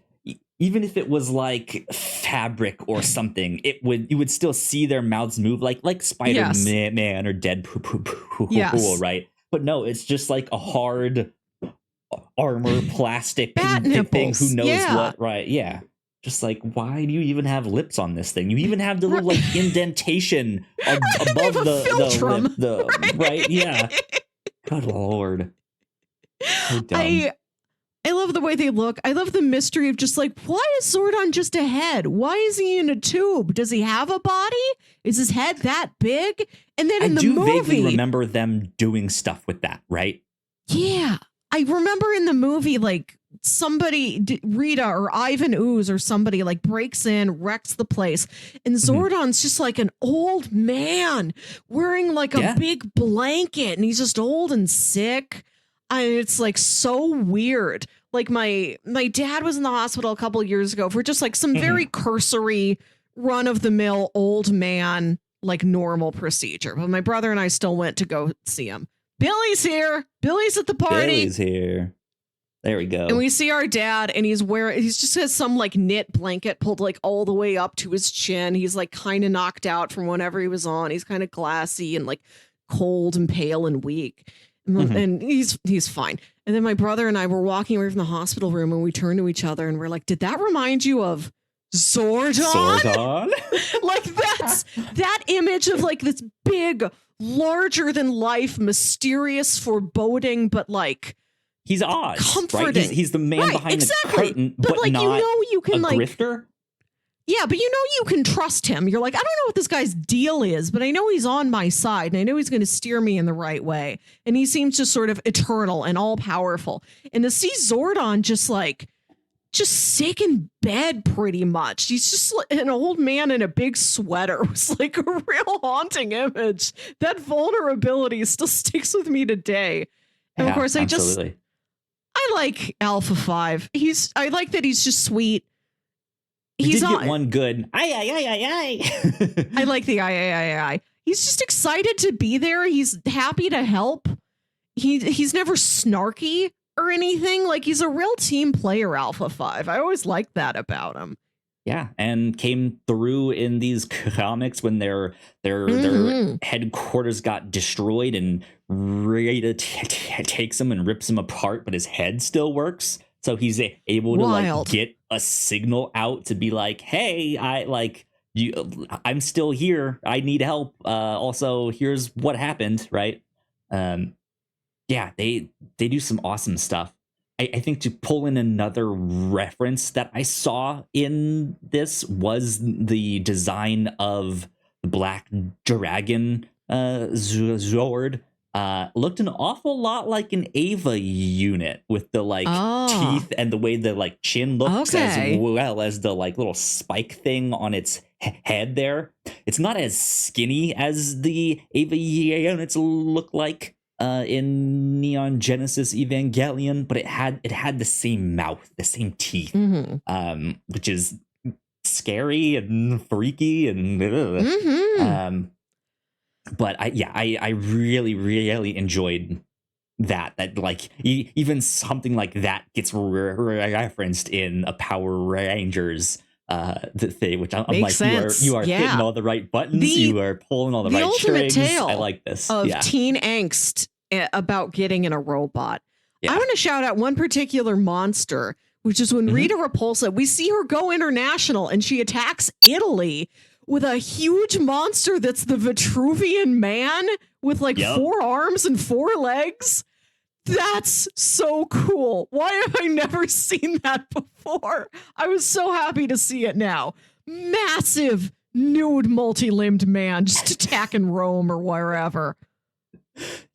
even if it was like fabric or something, you would still see their mouths move like Spider-Man or Deadpool, right? But no, it's just like a hard armor plastic bat thing. nipples. Who knows what? Right? Yeah. Just like, why do you even have lips on this thing? You even have the little like indentation above the lip, right? Yeah. Good Lord. So dumb. I love the way they look. I love the mystery of just like, why is Zordon just a head? Why is he in a tube? Does he have a body? Is his head that big? And then in the movie, vaguely remember them doing stuff with that, right? Yeah. I remember in the movie, like somebody, Rita or Ivan Ooze or somebody like breaks in, wrecks the place. And Zordon's just like an old man wearing like a big blanket and he's just old and sick. And it's like so weird. Like my dad was in the hospital a couple of years ago for just like some very cursory run of the mill old man, like normal procedure. But my brother and I still went to go see him. Billy's here. Billy's at the party. Billy's here. There we go. And we see our dad and he's just has some like knit blanket pulled like all the way up to his chin. He's like kind of knocked out from whatever he was on. He's kind of glassy and like cold and pale and weak. And he's fine. And then my brother and I were walking away from the hospital room and we turned to each other and we're like, did that remind you of Zordon? Like that image of like this big, larger than life, mysterious, foreboding, but like he's Oz, comforting. Right? He's the man behind the curtain, but like not you can a grifter. Yeah, but you can trust him. You're like, I don't know what this guy's deal is, but I know he's on my side and I know he's going to steer me in the right way. And he seems just sort of eternal and all powerful. And to see Zordon just sick in bed pretty much. He's just an old man in a big sweater. It was like a real haunting image. That vulnerability still sticks with me today. And of course, I like Alpha 5. I like that he's just sweet. He did get one good. I like the I. He's just excited to be there. He's happy to help. He's never snarky or anything. Like he's a real team player, Alpha 5. I always liked that about him. Yeah, and came through in these comics when their headquarters got destroyed and Rita takes him and rips him apart, but his head still works. So he's able to like get a signal out to be like, hey, I'm still here. I need help. Also, here's what happened, right? Yeah, they do some awesome stuff. I think to pull in another reference that I saw in this was the design of the Black Dragon Zord. Looked an awful lot like an Ava unit with the teeth and the way the like chin looks, as well as the like little spike thing on its head there. It's not as skinny as the Ava units look like in Neon Genesis Evangelion, but it had the same mouth, the same teeth, which is scary and freaky and but I really, really enjoyed that like even something like that gets referenced in a Power Rangers thing, which I'm like, sense. you are hitting all the right buttons, you are pulling all the right strings. Tale I like this of teen angst about getting in a robot. I want to shout out one particular monster, which is when Rita Repulsa, we see her go international and she attacks Italy with a huge monster that's the Vitruvian Man with like 4 arms and 4 legs. That's so cool. Why have I never seen that before? I was so happy to see it now. Massive, nude, multi-limbed man just attacking Rome or wherever.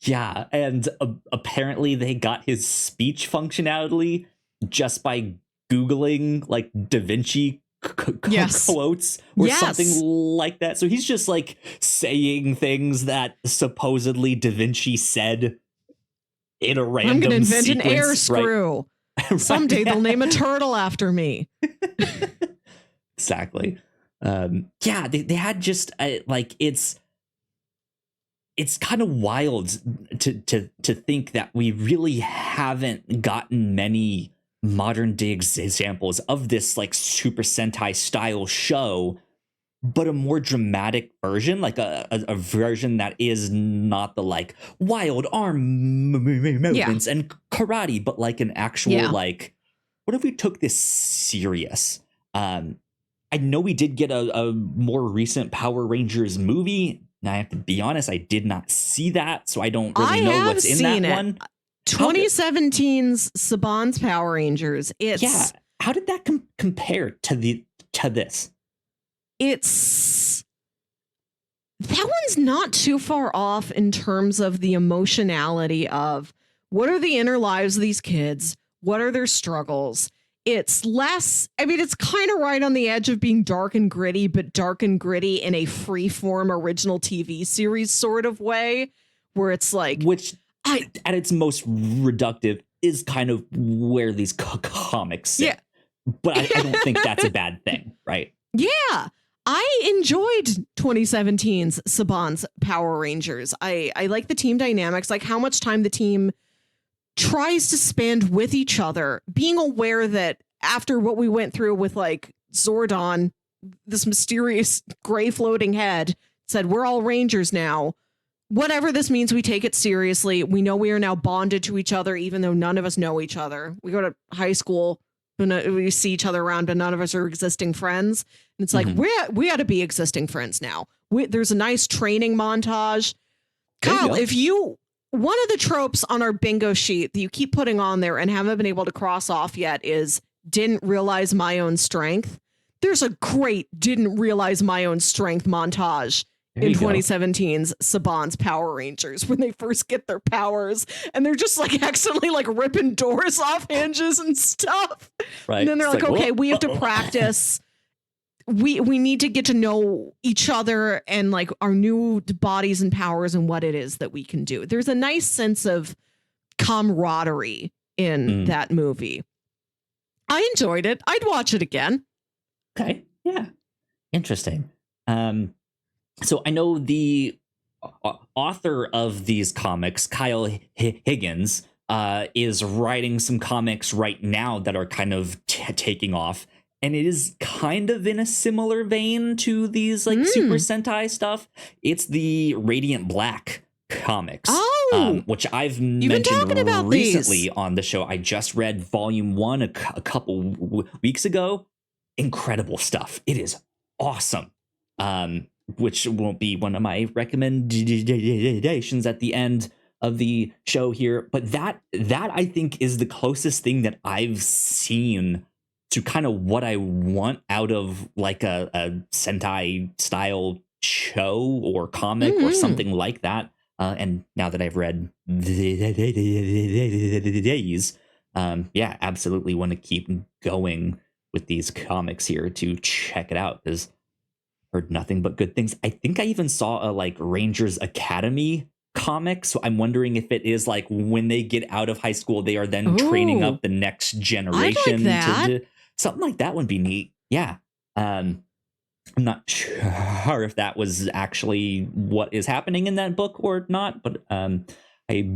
Yeah, and apparently they got his speech functionality just by Googling like Da Vinci quotes or something like that. So he's just like saying things that supposedly Da Vinci said in a random I'm going to invent sequence, an air screw. Right? Someday they'll name a turtle after me. Exactly. They had just like it's kind of wild to think that we really haven't gotten many modern day examples of this like Super Sentai style show, but a more dramatic version, like a version that is not the like wild arm movements and karate, but like an actual like, what if we took this serious? I know we did get a more recent Power Rangers movie. And I have to be honest, I did not see that, so I don't really know what's in that one. 2017's Saban's Power Rangers. How did that compare to this? That one's not too far off in terms of the emotionality of what are the inner lives of these kids? What are their struggles? It's less, I mean, it's kind of right on the edge of being dark and gritty, but dark and gritty in a free-form original TV series sort of way, where it's like... Which, at its most reductive, is kind of where these comics sit. Yeah. But I don't think that's a bad thing, right? Yeah. I enjoyed 2017's Saban's Power Rangers. I like the team dynamics, like how much time the team tries to spend with each other, being aware that after what we went through with like Zordon, this mysterious gray floating head said, we're all Rangers now. Whatever this means, we take it seriously. We know we are now bonded to each other, even though none of us know each other. We go to high school, we see each other around, but none of us are existing friends. And it's like, we ought to be existing friends now. There's a nice training montage. Kyle, one of the tropes on our bingo sheet that you keep putting on there and haven't been able to cross off yet is didn't realize my own strength. There's a great didn't realize my own strength montage in 2017's Saban's Power Rangers when they first get their powers and they're just like accidentally like ripping doors off hinges and stuff. Right. And then they're like, okay, we have to practice. We need to get to know each other and like our new bodies and powers and what it is that we can do. There's a nice sense of camaraderie in that movie. I enjoyed it. I'd watch it again. Okay. Yeah. Interesting. So I know the author of these comics, Kyle Higgins, is writing some comics right now that are kind of taking off. And it is kind of in a similar vein to these like Super Sentai stuff. It's the Radiant Black comics, which I've mentioned recently on the show. I just read volume 1 a couple weeks ago. Incredible stuff. It is awesome. Which won't be one of my recommendations at the end of the show here. But that I think is the closest thing that I've seen to kind of what I want out of like a Sentai style show or comic or something like that. And now that I've read these, absolutely want to keep going with these comics here to check it out, because heard nothing but good things. I think I even saw a like Rangers Academy comic, so I'm wondering if it is like when they get out of high school, they are then training up the next generation. Something like that would be neat. Yeah. I'm not sure if that was actually what is happening in that book or not, but I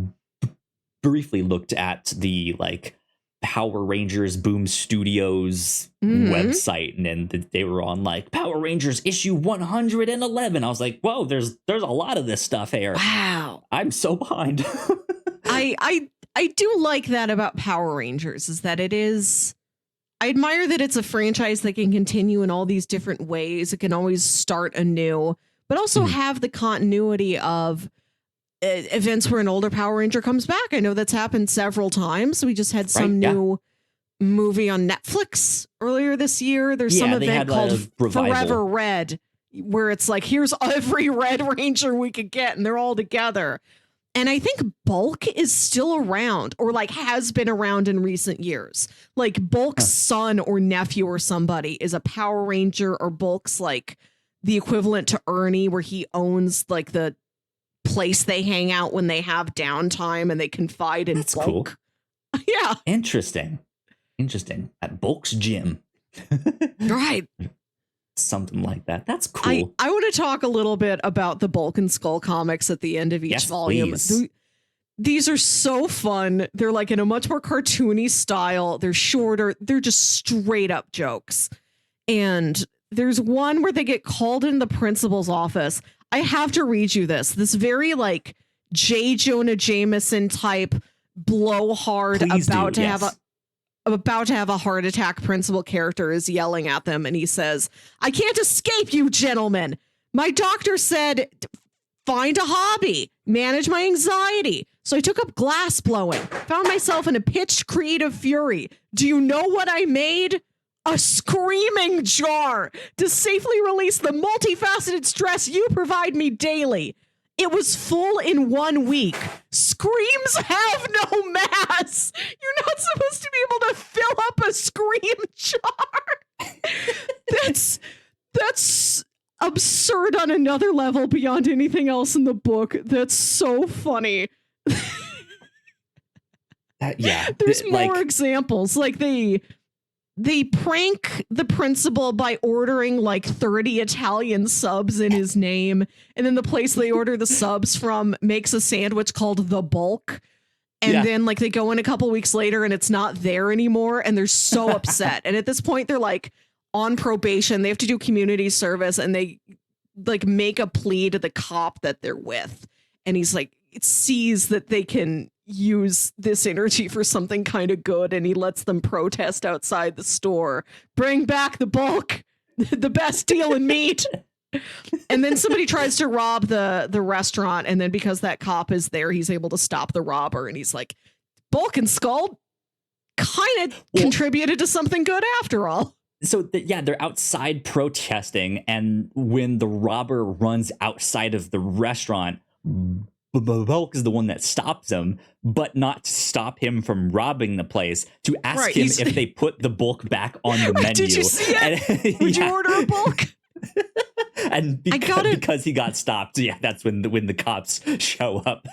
briefly looked at the like Power Rangers Boom Studios website, and then they were on like Power Rangers issue 111. I was like, whoa, there's a lot of this stuff here. Wow. I'm so behind. I do like that about Power Rangers, is that I admire that it's a franchise that can continue in all these different ways. It can always start anew, but also have the continuity of events where an older Power Ranger comes back. I know that's happened several times. We just had some new movie on Netflix earlier this year. There's some event called Forever Red, where it's like, here's every Red Ranger we could get, and they're all together. And I think Bulk is still around, or like has been around in recent years. Like Bulk's son or nephew or somebody is a Power Ranger, or Bulk's like the equivalent to Ernie, where he owns like the place they hang out when they have downtime and they confide in Bulk. Cool. Yeah. Interesting. At Bulk's gym. Right. Something like that. That's cool. I want to talk a little bit about the Bulk and Skull comics at the end of each volume. These are so fun. They're like in a much more cartoony style. They're shorter. They're just straight up jokes. And there's one where they get called in the principal's office. I have to read you this very like J. Jonah Jameson type blowhard have about to have a heart attack principal character is yelling at them, and he says, I can't escape you, gentlemen. My doctor said, find a hobby, manage my anxiety. So I took up glass blowing, found myself in a pitched creative fury. Do you know what I made? A screaming jar to safely release the multifaceted stress you provide me daily. It was full in 1 week. Screams have no mass. You're not supposed to be able to fill up a scream jar. That's absurd on another level beyond anything else in the book. That's so funny. There's more examples. Like they prank the principal by ordering like 30 Italian subs in his name. And then the place they order the subs from makes a sandwich called The Bulk. And then like they go in a couple weeks later and it's not there anymore. And they're so upset. And at this point, they're like on probation. They have to do community service, and they like make a plea to the cop that they're with. And he's like, it sees that they can use this energy for something kind of good, and he lets them protest outside the store. Bring back The Bulk, the best deal in meat. And then somebody tries to rob the restaurant, and then because that cop is there, he's able to stop the robber, and he's like, Bulk and Skull kind of contributed to something good after all. So they're outside protesting, and when the robber runs outside of the restaurant, Bulk is the one that stops him, but not to stop him from robbing the place, to ask him if they put the Bulk back on the menu. Did you see it? Would you order a Bulk? And because he got stopped, that's when the cops show up.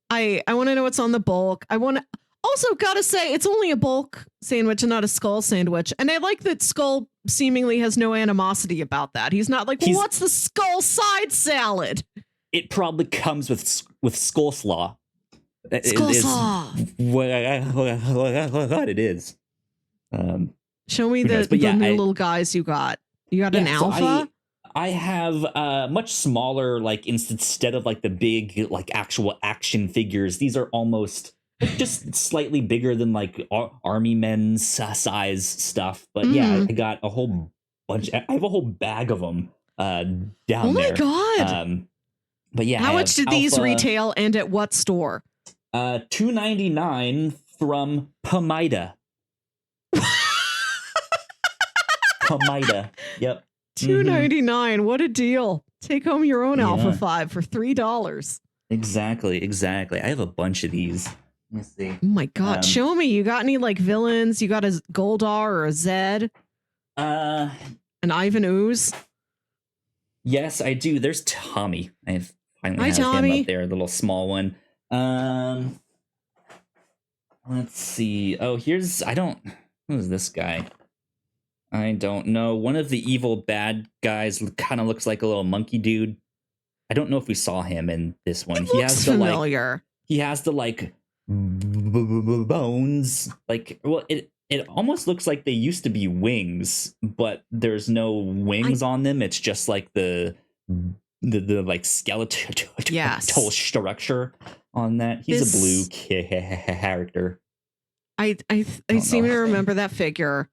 I want to know what's on the Bulk. I want to also gotta say it's only a Bulk sandwich and not a Skull sandwich. And I like that Skull seemingly has no animosity about that. He's not like, well, what's the Skull side salad? It probably comes with skull slaw. Skull slaw. What it is. Show me the new little guys you got. You got an alpha? I have much smaller, like instead of like the big, like actual action figures, these are almost just slightly bigger than like army men's size stuff. But I got a whole bunch. I have a whole bag of them down there. Oh my God. But how much did these retail, and at what store? $2.99 from Pamida. Pamida. Yep. $2.99. What a deal. Take home your own Alpha 5 for $3. Exactly. I have a bunch of these. Let me see. Oh my God. Show me. You got any like villains? You got a Goldar or a Zed? An Ivan Ooze? Yes, I do. There's Tommy. I finally have Tommy. him up there, a little small one. Let's see. Oh, who is this guy? I don't know. One of the evil bad guys kind of looks like a little monkey dude. I don't know if we saw him in this one. He looks familiar. He has the like bones. Like, well, it almost looks like they used to be wings, but there's no wings on them. It's just like the like skeletal structure on that. He's a blue character. I seem to remember that figure.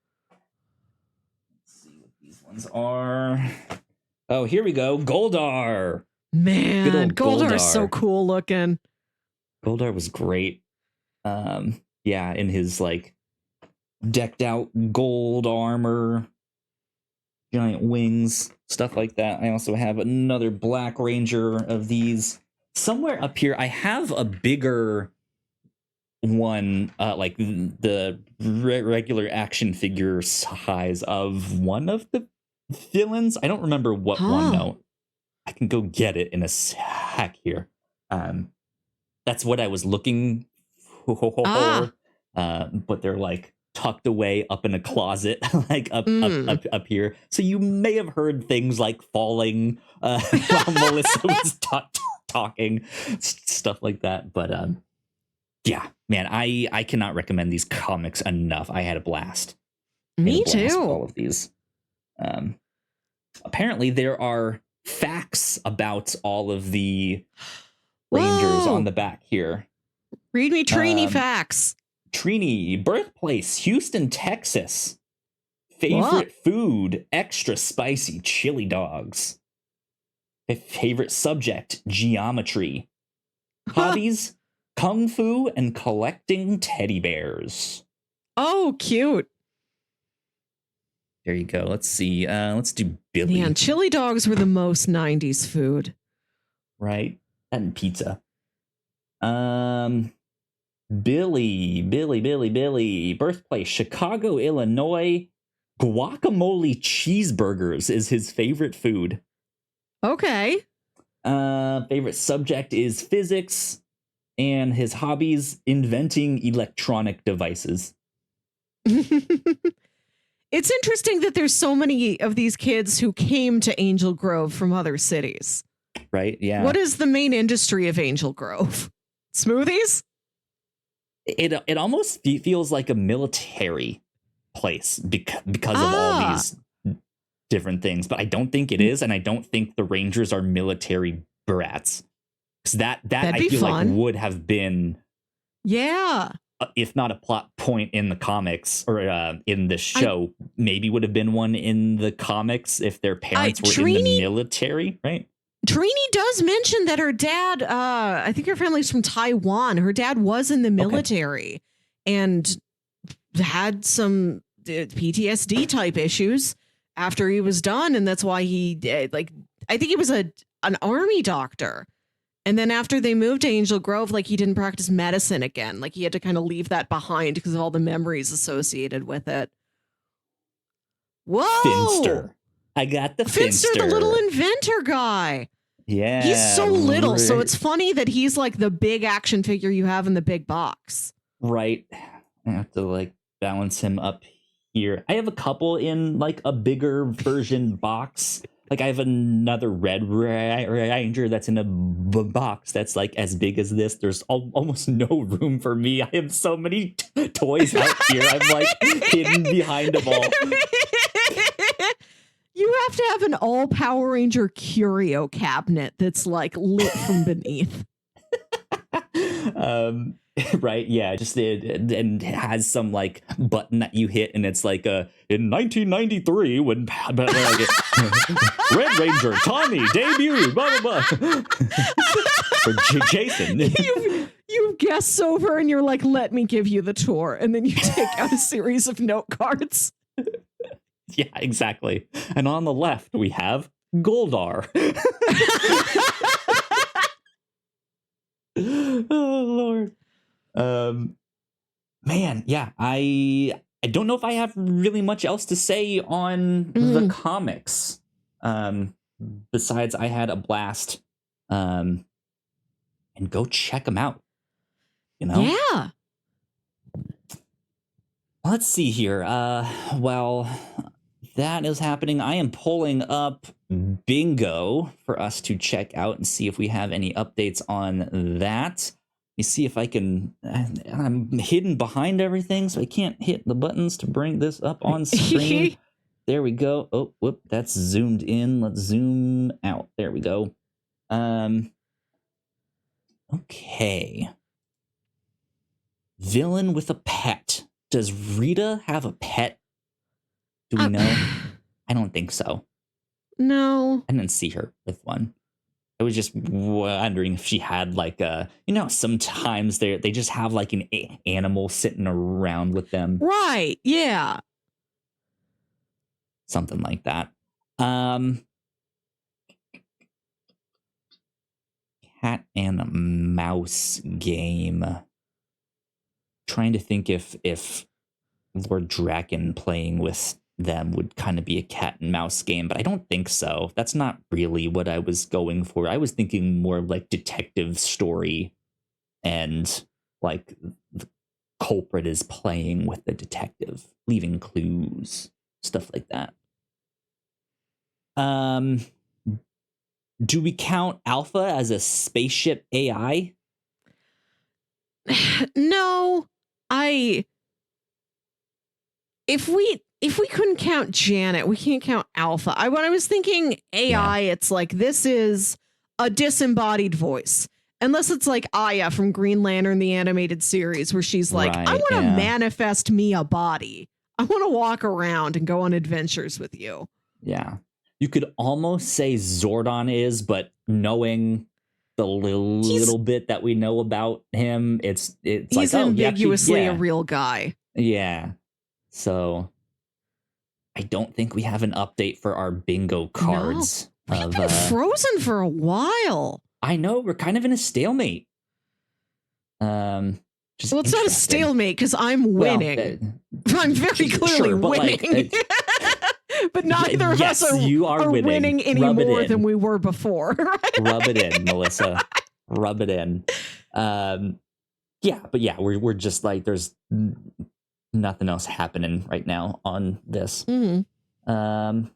Let's see what these ones are. Oh, here we go. Goldar. Man, Goldar's so cool looking. Goldar was great. In his like decked out gold armor, giant wings, stuff like that. I also have another Black Ranger of these. Somewhere up here, I have a bigger one, like the regular action figure size of one of the villains. I don't remember what one, though. I can go get it in a sec here. That's what I was looking for. But they're like tucked away up in a closet, like up here. So you may have heard things like falling while Melissa was talking, stuff like that. But yeah, man, I cannot recommend these comics enough. I had a blast. Me too. With all of these. Apparently there are facts about all of the Rangers on the back here. Read me trainee facts. Trini, birthplace, Houston, Texas. Favorite food, extra spicy chili dogs. Favorite subject, geometry. Hobbies, kung fu and collecting teddy bears. Oh, cute. There you go. Let's see. Let's do Billy. Man, chili dogs were the most 90s food. Right? And pizza. Billy. Birthplace, Chicago, Illinois. Guacamole cheeseburgers is his favorite food. Okay. Favorite subject is physics. And his hobbies, inventing electronic devices. It's interesting that there's so many of these kids who came to Angel Grove from other cities. Right? Yeah. What is the main industry of Angel Grove? Smoothies? It almost feels like a military place because of all these different things, but I don't think it is, and I don't think the Rangers are military brats. Because that I feel like would have been, if not a plot point in the comics or in the show, maybe would have been one in the comics if their parents were in the military, right? Trini does mention that her dad, I think her family's from Taiwan. Her dad was in the military and had some PTSD type issues after he was done. And that's why he did, I think he was an army doctor. And then after they moved to Angel Grove, he didn't practice medicine again. He had to kind of leave that behind because of all the memories associated with it. Whoa! Finster. I got the Finster. The little inventor guy. Yeah. He's so little, so it's funny that he's the big action figure you have in the big box. Right. I have to balance him up here. I have a couple in a bigger version box. I have another Red Ranger that's in a box that's as big as this. There's almost no room for me. I have so many toys out here. I'm hidden behind them all. You have to have an all Power Ranger curio cabinet that's lit from beneath. Right, yeah, just and has some button that you hit, and it's in 1993 when Red Ranger Tommy debuted, blah blah blah. Or Jason. You guests over, and you're let me give you the tour, and then you take out a series of note cards. Yeah, exactly. And on the left we have Goldar. Oh Lord. Man, yeah, I don't know if I have really much else to say on the comics. Besides I had a blast. And go check them out. Yeah. Let's see here. Well, that is happening. I am pulling up Bingo for us to check out and see if we have any updates on that. Let me see if I can. I'm hidden behind everything, so I can't hit the buttons to bring this up on screen. There we go. Oh, whoop, that's zoomed in. Let's zoom out. There we go. Okay. Villain with a pet. Does Rita have a pet? Do we know? I don't think so. No. I didn't see her with one. I was just wondering if she had sometimes they just have an animal sitting around with them. Right. Yeah. Something like that. Cat and mouse game. Trying to think if Lord Draken playing with them would kind of be a cat and mouse game, but I don't think so. That's not really what I was going for. I was thinking more detective story, and the culprit is playing with the detective, leaving clues, stuff like that. Do we count Alpha as a spaceship AI? No. If we couldn't count Janet, we can't count Alpha. When I was thinking AI, it's this is a disembodied voice. Unless it's like Aya from Green Lantern, the animated series, where she's like, Right, I want to yeah. manifest me a body. I want to walk around and go on adventures with you. Yeah. You could almost say Zordon is, but knowing the little bit that we know about him, it's He's like, oh, ambiguously a real guy. Yeah. So I don't think we have an update for our bingo cards. No. We've been frozen for a while. I know, we're kind of in a stalemate. Well, it's not a stalemate because I'm winning. Well, I'm very clearly winning. But neither of us are winning any more than we were before. Right? Rub it in, Melissa. Rub it in. We're just like, there's nothing else happening right now on this. Mm-hmm.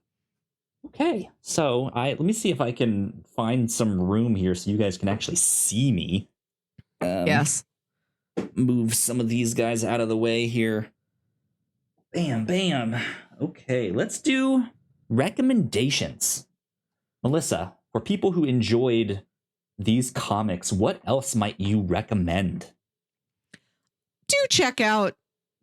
Okay, so let me see if I can find some room here so you guys can actually see me. Yes. Move some of these guys out of the way here. Bam, bam. Okay, let's do recommendations. Melissa, for people who enjoyed these comics, what else might you recommend? Do check out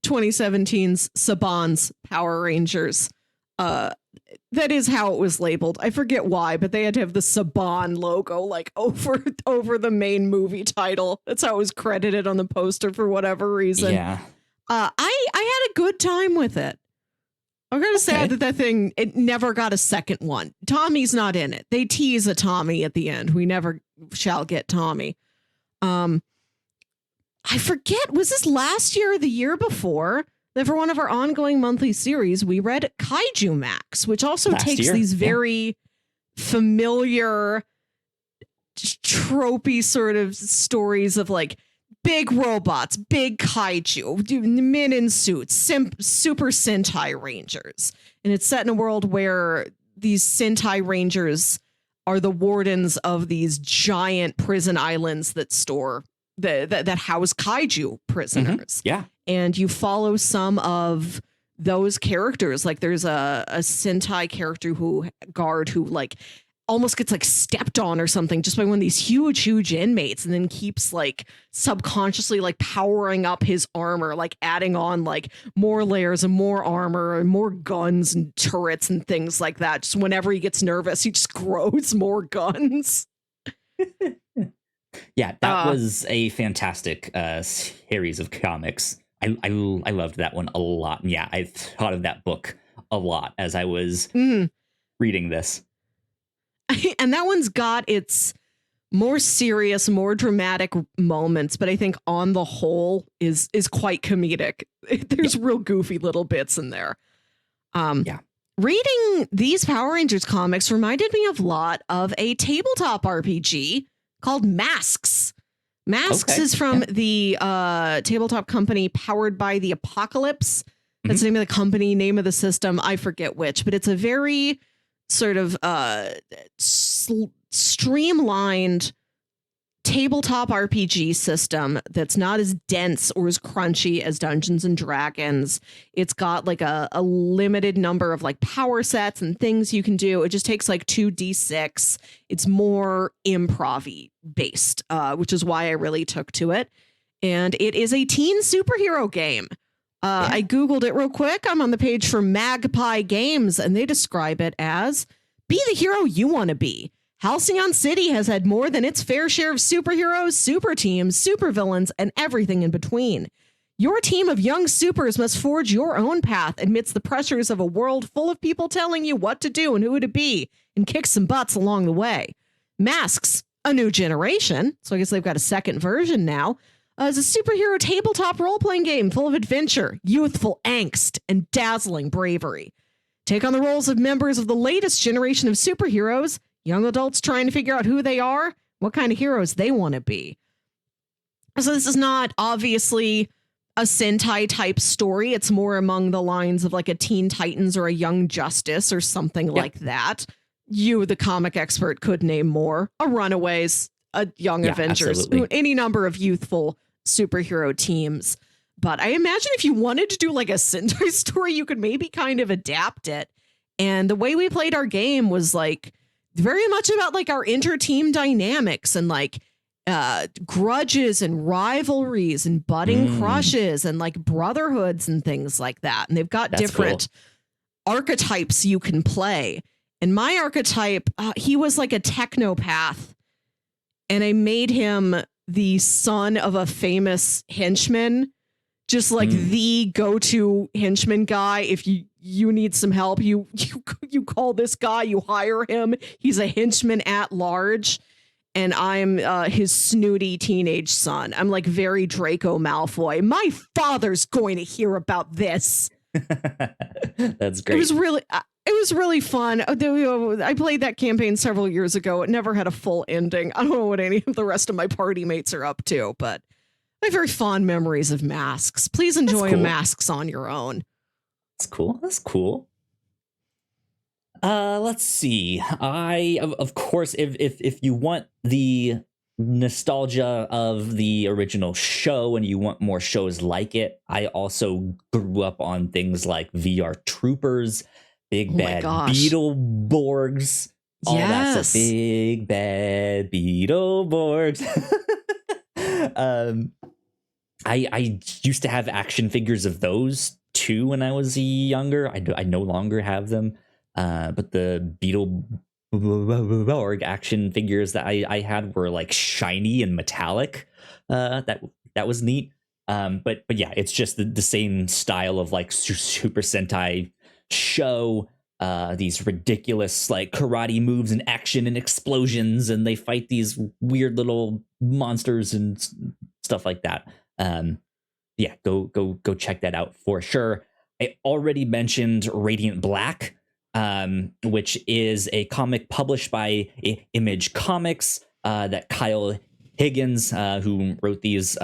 2017's Saban's Power Rangers. That is how it was labeled. I forget why, but they had to have the Saban logo like over the main movie title. That's how it was credited on the poster for whatever reason. Yeah. I had a good time with it. I'm gonna say that thing, it never got a second one. Tommy's not in it. They tease a Tommy at the end. We never shall get Tommy. I forget, was this last year or the year before that for one of our ongoing monthly series, we read Kaiju Max, which also takes these very familiar, tropey sort of stories of like big robots, big kaiju, men in suits, super Sentai Rangers. And it's set in a world where these Sentai Rangers are the wardens of these giant prison islands that that house kaiju prisoners. Mm-hmm. Yeah. And you follow some of those characters. Like there's a Sentai character who like almost gets like stepped on or something just by one of these huge inmates, and then keeps like subconsciously like powering up his armor, like adding on like more layers and more armor and more guns and turrets and things like that. Just whenever he gets nervous, he just grows more guns. Yeah, that was a fantastic series of comics. I loved that one a lot. And yeah, I thought of that book a lot as I was reading this. And that one's got its more serious, more dramatic moments, but I think on the whole is quite comedic. There's real goofy little bits in there. Reading these Power Rangers comics reminded me a lot of a tabletop RPG called Masks. Masks is from the tabletop company Powered by the Apocalypse. That's the name of the company, name of the system. I forget which, but it's a very sort of streamlined tabletop RPG system that's not as dense or as crunchy as Dungeons and Dragons. It's got like a limited number of like power sets and things you can do. It just takes like 2d6. It's more improv-y based, which is why I really took to it. And it is a teen superhero game. I Googled it real quick. I'm on the page for Magpie Games, and they describe it as be the hero you want to be. Halcyon City has had more than its fair share of superheroes, super teams, supervillains, and everything in between. Your team of young supers must forge your own path amidst the pressures of a world full of people telling you what to do and who to be, and kick some butts along the way. Masks, a new generation, so I guess they've got a second version now, is a superhero tabletop role-playing game full of adventure, youthful angst, and dazzling bravery. Take on the roles of members of the latest generation of superheroes, young adults trying to figure out who they are, what kind of heroes they want to be. So this is not obviously a Sentai type story. It's more along the lines of like a Teen Titans or a Young Justice or something like that. You, the comic expert, could name more. A Runaways, a Young Avengers, any number of youthful superhero teams. But I imagine if you wanted to do like a Sentai story, you could maybe kind of adapt it. And the way we played our game was like very much about like our inter-team dynamics and like grudges and rivalries and budding crushes and like brotherhoods and things like that. And they've got different archetypes you can play. And my archetype, he was like a technopath. And I made him the son of a famous henchman, just like the go-to henchman guy. If you need some help, you call this guy, you hire him. He's a henchman at large. And I'm his snooty teenage son. I'm like very Draco Malfoy. My father's going to hear about this. That's great. It was really fun. I played that campaign several years ago. It never had a full ending. I don't know what any of the rest of my party mates are up to, but I have very fond memories of masks. Please enjoy masks on your own. That's cool. That's cool. Let's see. Of course, if you want the nostalgia of the original show and you want more shows like it, I also grew up on things like VR Troopers, Big Bad Beetleborgs. All that's a Big Bad Beetleborgs. I used to have action figures of those too when I was younger. I no longer have them. But the Beetleborg action figures that I had were like shiny and metallic. That was neat. But yeah, it's just the same style of like Super Sentai show. These ridiculous like karate moves and action and explosions, and they fight these weird little monsters and stuff like that. Yeah, go check that out for sure. I already mentioned Radiant Black, which is a comic published by Image Comics that Kyle Higgins, who wrote these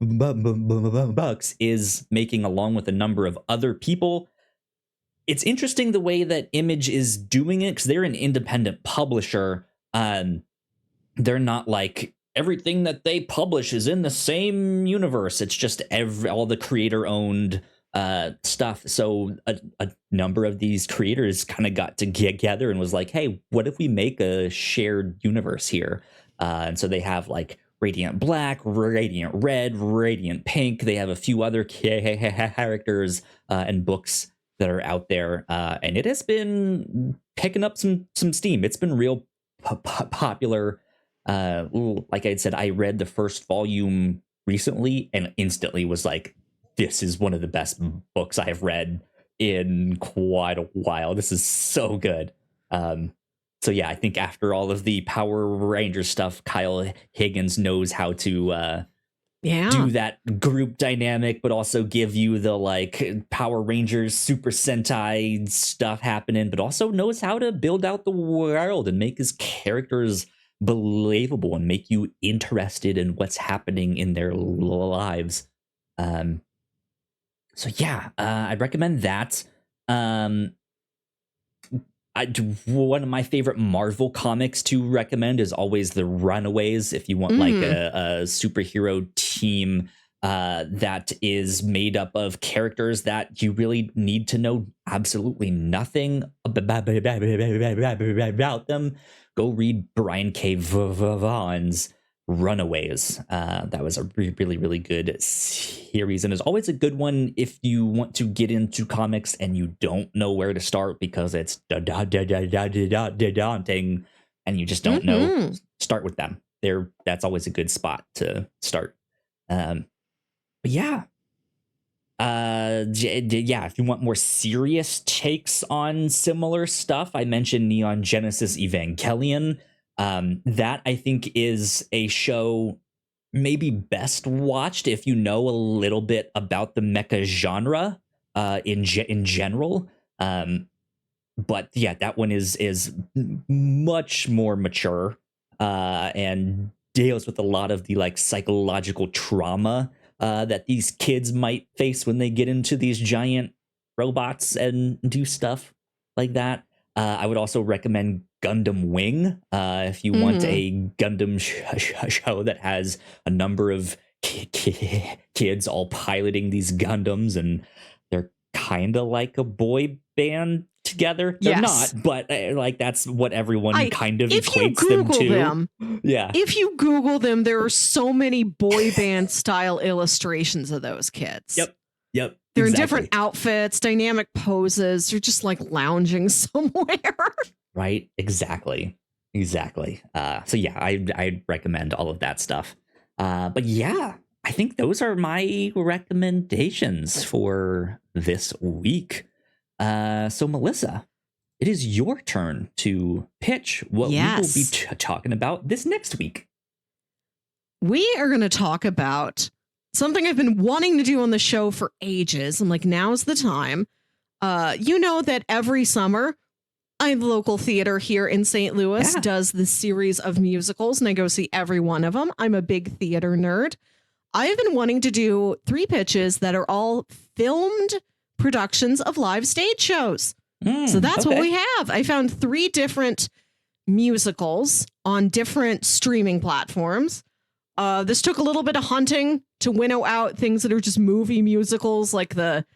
books, is making along with a number of other people. It's interesting the way that Image is doing it, because they're an independent publisher. They're not like everything that they publish is in the same universe. It's just all the creator-owned stuff. So a number of these creators kind of got together and was like, hey, what if we make a shared universe here? And so they have like Radiant Black, Radiant Red, Radiant Pink. They have a few other characters and books that are out there. And it has been picking up some steam. It's been real popular. Like I said, I read the first volume recently and instantly was like, this is one of the best books I've read in quite a while. This is so good. So yeah, I think after all of the Power Rangers stuff, Kyle Higgins knows how to do that group dynamic, but also give you the like Power Rangers Super Sentai stuff happening, but also knows how to build out the world and make his characters believable and make you interested in what's happening in their lives. So yeah, I'd recommend that. One of my favorite Marvel comics to recommend is always The Runaways. If you want like a superhero team that is made up of characters that you really need to know absolutely nothing about them, go read Brian K. Vaughan's Runaways. That was a really, really good series, and is always a good one if you want to get into comics and you don't know where to start because it's daunting and you just don't know. Start with them. That's always a good spot to start. But yeah. If you want more serious takes on similar stuff, I mentioned Neon Genesis Evangelion. That I think is a show maybe best watched if you know a little bit about the mecha genre in general. But yeah, that one is much more mature and deals with a lot of the like psychological trauma that these kids might face when they get into these giant robots and do stuff like that. I would also recommend Gundam Wing if you want a Gundam show that has a number of kids all piloting these Gundams, and they're kind of like a boy band together. They're Yes. not, but like that's what everyone kind of if you equates them Google to. them, Yeah. if you Google them, there are so many boy band style illustrations of those kids. Yep. They're in different outfits, dynamic poses. They're just like lounging somewhere. Right. Exactly. So yeah, I'd recommend all of that stuff. But yeah, I think those are my recommendations for this week. So Melissa, it is your turn to pitch what we will be talking about this next week. We are going to talk about something I've been wanting to do on the show for ages. I'm like, now's the time. You know that every summer, the local theater here in St. Louis does this series of musicals, and I go see every one of them. I'm a big theater nerd. I've been wanting to do 3 pitches that are all filmed productions of live stage shows. So that's what we have. I found 3 different musicals on different streaming platforms. This took a little bit of hunting to winnow out things that are just movie musicals like the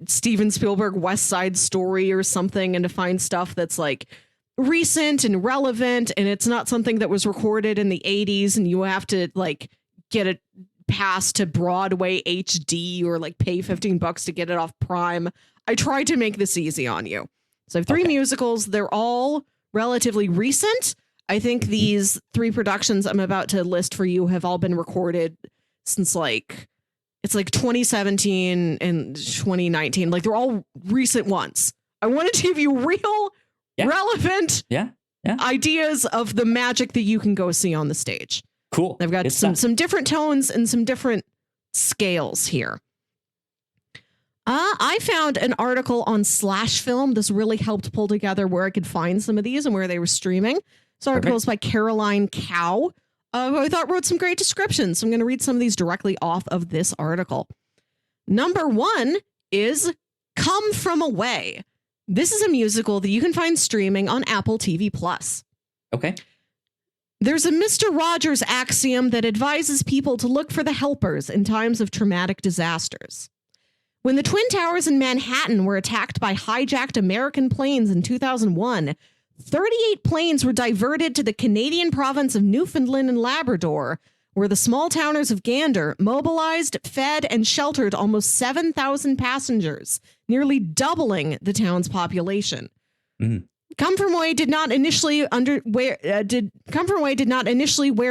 Steven Spielberg West Side Story or something, and to find stuff that's like recent and relevant, and it's not something that was recorded in the 80s and you have to like get it passed to Broadway HD or like pay $15 to get it off Prime. I tried to make this easy on you. So I have 3 musicals. They're all relatively recent. I think these 3 productions I'm about to list for you have all been recorded since it's 2017 and 2019. Like they're all recent ones. I wanted to give you real, relevant ideas of the magic that you can go see on the stage. Cool. I've got some different tones and some different scales here. I found an article on Slash Film. This really helped pull together where I could find some of these and where they were streaming. This article is by Caroline Cow, who I thought wrote some great descriptions. So I'm going to read some of these directly off of this article. Number 1 is Come From Away. This is a musical that you can find streaming on Apple TV+. Okay. There's a Mr. Rogers axiom that advises people to look for the helpers in times of traumatic disasters. When the Twin Towers in Manhattan were attacked by hijacked American planes in 2001, 38 planes were diverted to the Canadian province of Newfoundland and Labrador, where the small towners of Gander mobilized, fed, and sheltered almost 7,000 passengers, nearly doubling the town's population. Come From Away did not initially wear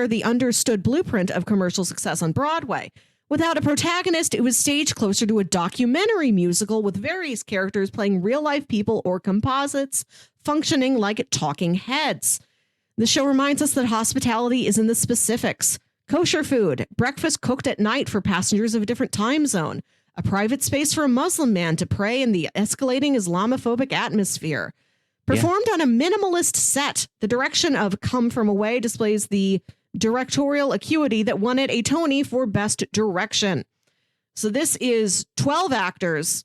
the understood blueprint of commercial success on Broadway. Without a protagonist, it was staged closer to a documentary musical with various characters playing real-life people or composites, functioning like talking heads. The show reminds us that hospitality is in the specifics. Kosher food, breakfast cooked at night for passengers of a different time zone, a private space for a Muslim man to pray in the escalating Islamophobic atmosphere. Performed on a minimalist set, the direction of Come From Away displays the directorial acuity that won it a Tony for Best Direction. So this is 12 actors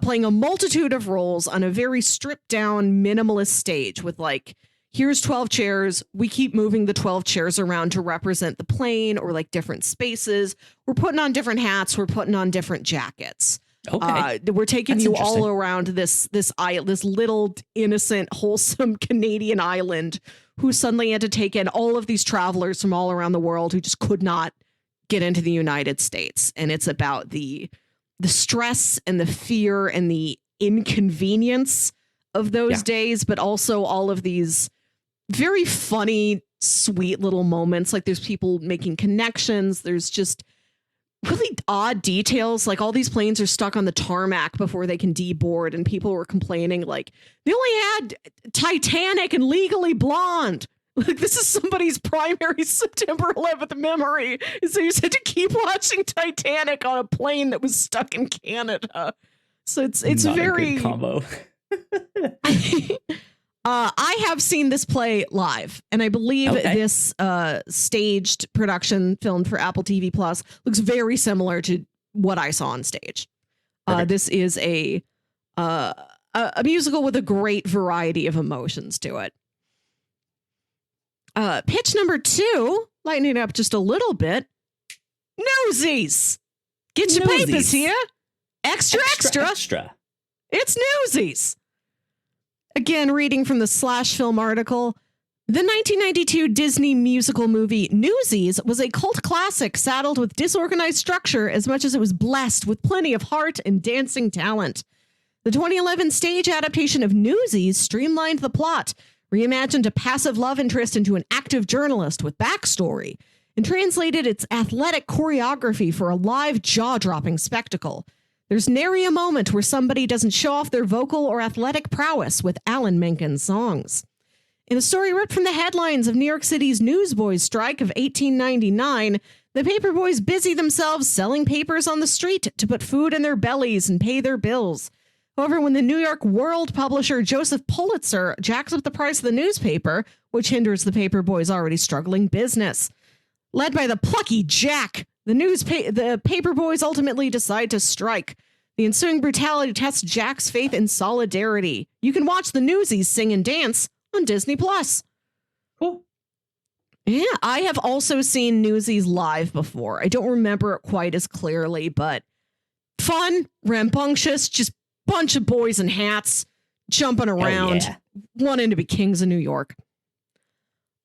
playing a multitude of roles on a very stripped down minimalist stage with here's 12 chairs. We keep moving the 12 chairs around to represent the plane or different spaces. We're putting on different hats. We're putting on different jackets. Okay. We're taking you all around this little innocent, wholesome Canadian island who suddenly had to take in all of these travelers from all around the world who just could not get into the United States. And it's about the stress and the fear and the inconvenience of those days, but also all of these very funny, sweet little moments. There's people making connections. There's just really odd details. All these planes are stuck on the tarmac before they can deboard, and people were complaining they only had Titanic and Legally Blonde. This is somebody's primary September 11th memory. So you said to keep watching Titanic on a plane that was stuck in Canada. So it's not very a good combo. I have seen this play live, and I believe this staged production filmed for Apple TV Plus looks very similar to what I saw on stage. This is a musical with a great variety of emotions to it. Pitch number 2, lightening it up just a little bit. Newsies! Get your papers here. Extra. It's Newsies. Again, reading from the Slash Film article, the 1992 Disney musical movie Newsies was a cult classic saddled with disorganized structure as much as it was blessed with plenty of heart and dancing talent. The 2011 stage adaptation of Newsies streamlined the plot, reimagined a passive love interest into an active journalist with backstory, and translated its athletic choreography for a live jaw-dropping spectacle. There's nary a moment where somebody doesn't show off their vocal or athletic prowess with Alan Menken's songs. In a story ripped from the headlines of New York City's newsboys' strike of 1899, the paperboys busy themselves selling papers on the street to put food in their bellies and pay their bills. However, when the New York World publisher Joseph Pulitzer jacks up the price of the newspaper, which hinders the paperboys' already struggling business. Led by the plucky Jack, the paperboys ultimately decide to strike. The ensuing brutality tests Jack's faith in solidarity. You can watch the Newsies sing and dance on Disney+. Cool. Yeah, I have also seen Newsies live before. I don't remember it quite as clearly, but fun, rambunctious, just bunch of boys in hats jumping around, wanting to be kings of New York.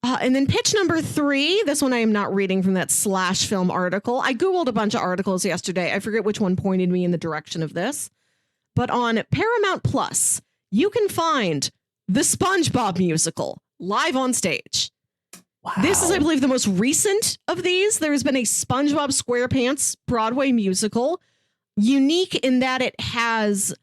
And then pitch number 3. This one I am not reading from that Slash Film article. I Googled a bunch of articles yesterday. I forget which one pointed me in the direction of this. But on Paramount Plus, you can find the SpongeBob musical live on stage. Wow. This is, I believe, the most recent of these. There has been a SpongeBob SquarePants Broadway musical, unique in that it has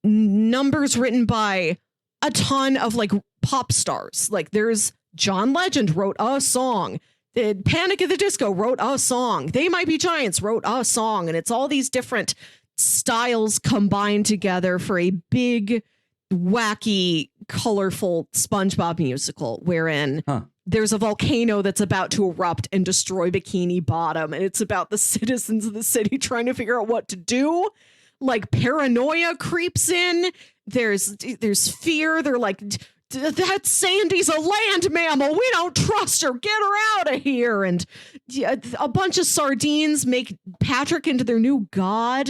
numbers written by a ton of like pop stars. Like there's John Legend wrote a song. Panic at the Disco wrote a song. They Might Be Giants wrote a song. And it's all these different styles combined together for a big, wacky, colorful SpongeBob musical wherein there's a volcano that's about to erupt and destroy Bikini Bottom. And it's about the citizens of the city trying to figure out what to do. Like paranoia creeps in. There's fear. They're like, that Sandy's a land mammal. We don't trust her. Get her out of here. And a bunch of sardines make Patrick into their new god.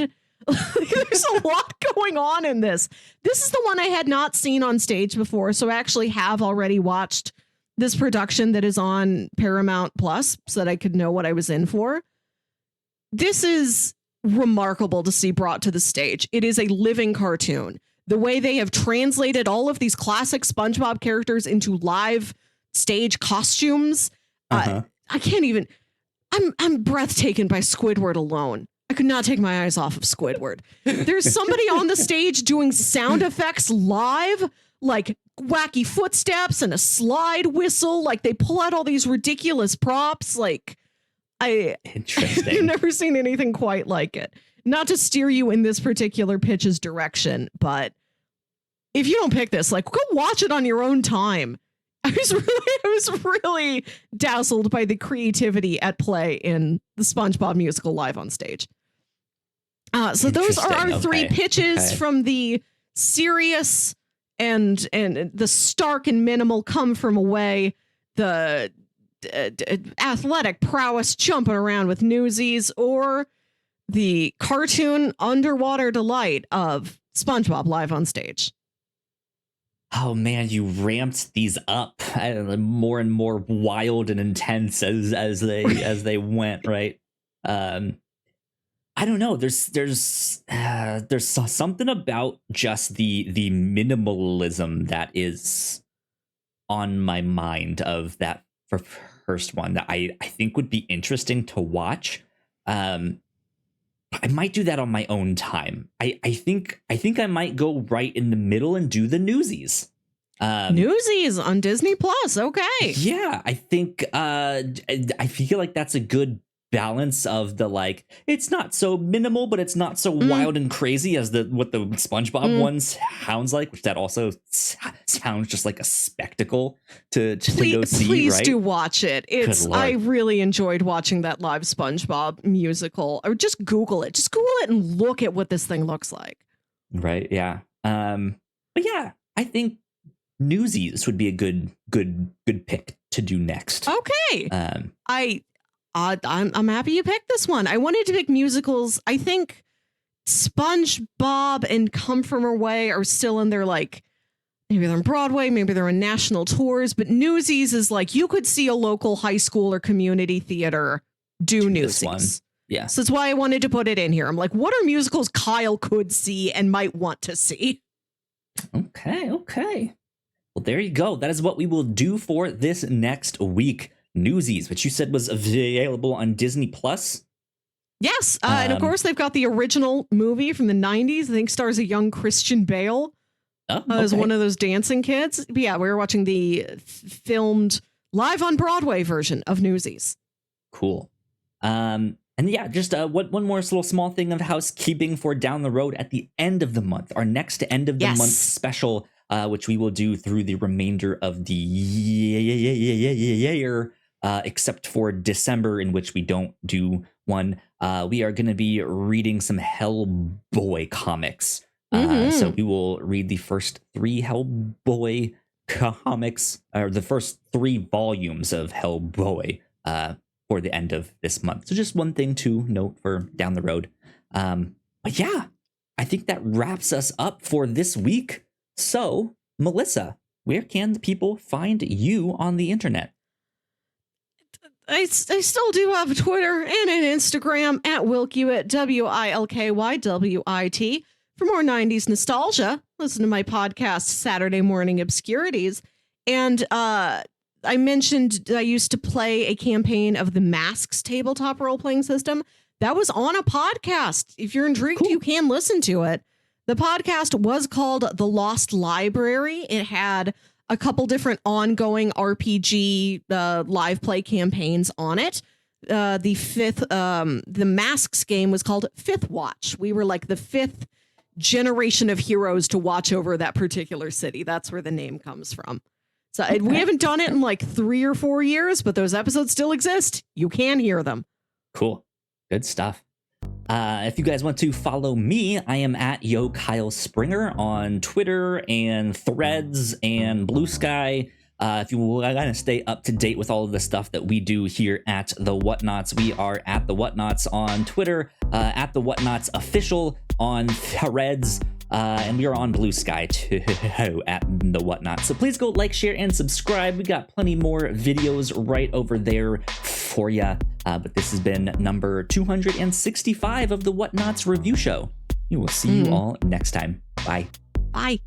There's a lot going on in this. This is the one I had not seen on stage before, so I actually have already watched this production that is on Paramount Plus so that I could know what I was in for. This is remarkable to see brought to the stage. It is a living cartoon. The way they have translated all of these classic SpongeBob characters into live stage costumes. I can't even. I'm breathtaken by Squidward alone. I could not take my eyes off of Squidward. There's somebody on the stage doing sound effects live, like wacky footsteps and a slide whistle. Like they pull out all these ridiculous props. Like Interesting. I've never seen anything quite like it. Not to steer you in this particular pitch's direction, but if you don't pick this, like, go watch it on your own time. I was really dazzled by the creativity at play in the SpongeBob musical live on stage. So those are our 3 pitches from the serious and the stark and minimal come from away, the athletic prowess jumping around with Newsies, or the cartoon underwater delight of SpongeBob live on stage. Oh man, you ramped these up more and more wild and intense as they went, right? I don't know. There's something about just the minimalism that is on my mind of that first one that I think would be interesting to watch. I might do that on my own time. I think I might go right in the middle and do the Newsies. Newsies on Disney Plus. Okay. Yeah, I think I feel like that's a good balance of the, like, it's not so minimal, but it's not so wild and crazy as what the SpongeBob ones sounds like, which that also sounds just like a spectacle to go see. Please right? do watch it. I really enjoyed watching that live SpongeBob musical. Or just Google it. Just Google it and look at what this thing looks like. Right. Yeah. But yeah, I think Newsies would be a good pick to do next. Okay. I'm happy you picked this one. I wanted to pick musicals. I think SpongeBob and Come From Away are still in their like Maybe they're on Broadway, maybe they're on national tours, but Newsies is like you could see a local high school or community theater do Newsies. Yeah. So that's why I wanted to put it in here. I'm like, what are musicals Kyle could see and might want to see? Okay. Well, there you go. That is what we will do for this next week. Newsies, which you said was available on Disney Plus. Yes. And of course, they've got the original movie from the 90s. I think stars a young Christian Bale as one of those dancing kids. But yeah, we were watching the filmed live on Broadway version of Newsies. Cool. And yeah, just one more little small thing of housekeeping for down the road at the end of the month. Our next end of the month special, which we will do through the remainder of the year, except for December, in which we don't do one. We are going to be reading some Hellboy comics. So we will read the first 3 Hellboy comics, or the first 3 volumes of Hellboy for the end of this month. So just one thing to note for down the road. But yeah, I think that wraps us up for this week. So, Melissa, where can people find you on the internet? I still do have a Twitter and an Instagram at Wilkywit, WILKYWIT. For more 90s nostalgia, listen to my podcast, Saturday Morning Obscurities. And I mentioned I used to play a campaign of the Masks tabletop role-playing system. That was on a podcast. If you're intrigued, you can listen to it. The podcast was called The Lost Library. It had a couple different ongoing RPG live play campaigns on it. The Masks game was called Fifth Watch. We were like the 5th generation of heroes to watch over that particular city. That's where the name comes from. So we haven't done it in like 3 or 4 years, but those episodes still exist. You can hear them. Cool. Good stuff. If you guys want to follow me, I am at Yo Kyle Springer on Twitter and Threads and Blue Sky. If you want to stay up to date with all of the stuff that we do here at the Whatnauts, we are at the Whatnauts on Twitter, at the Whatnauts official on Threads, and we are on Blue Sky too at the Whatnauts. So please go like, share, and subscribe. We got plenty more videos right over there for you. But this has been number 265 of the Whatnauts review show. We will see you all next time. Bye. Bye.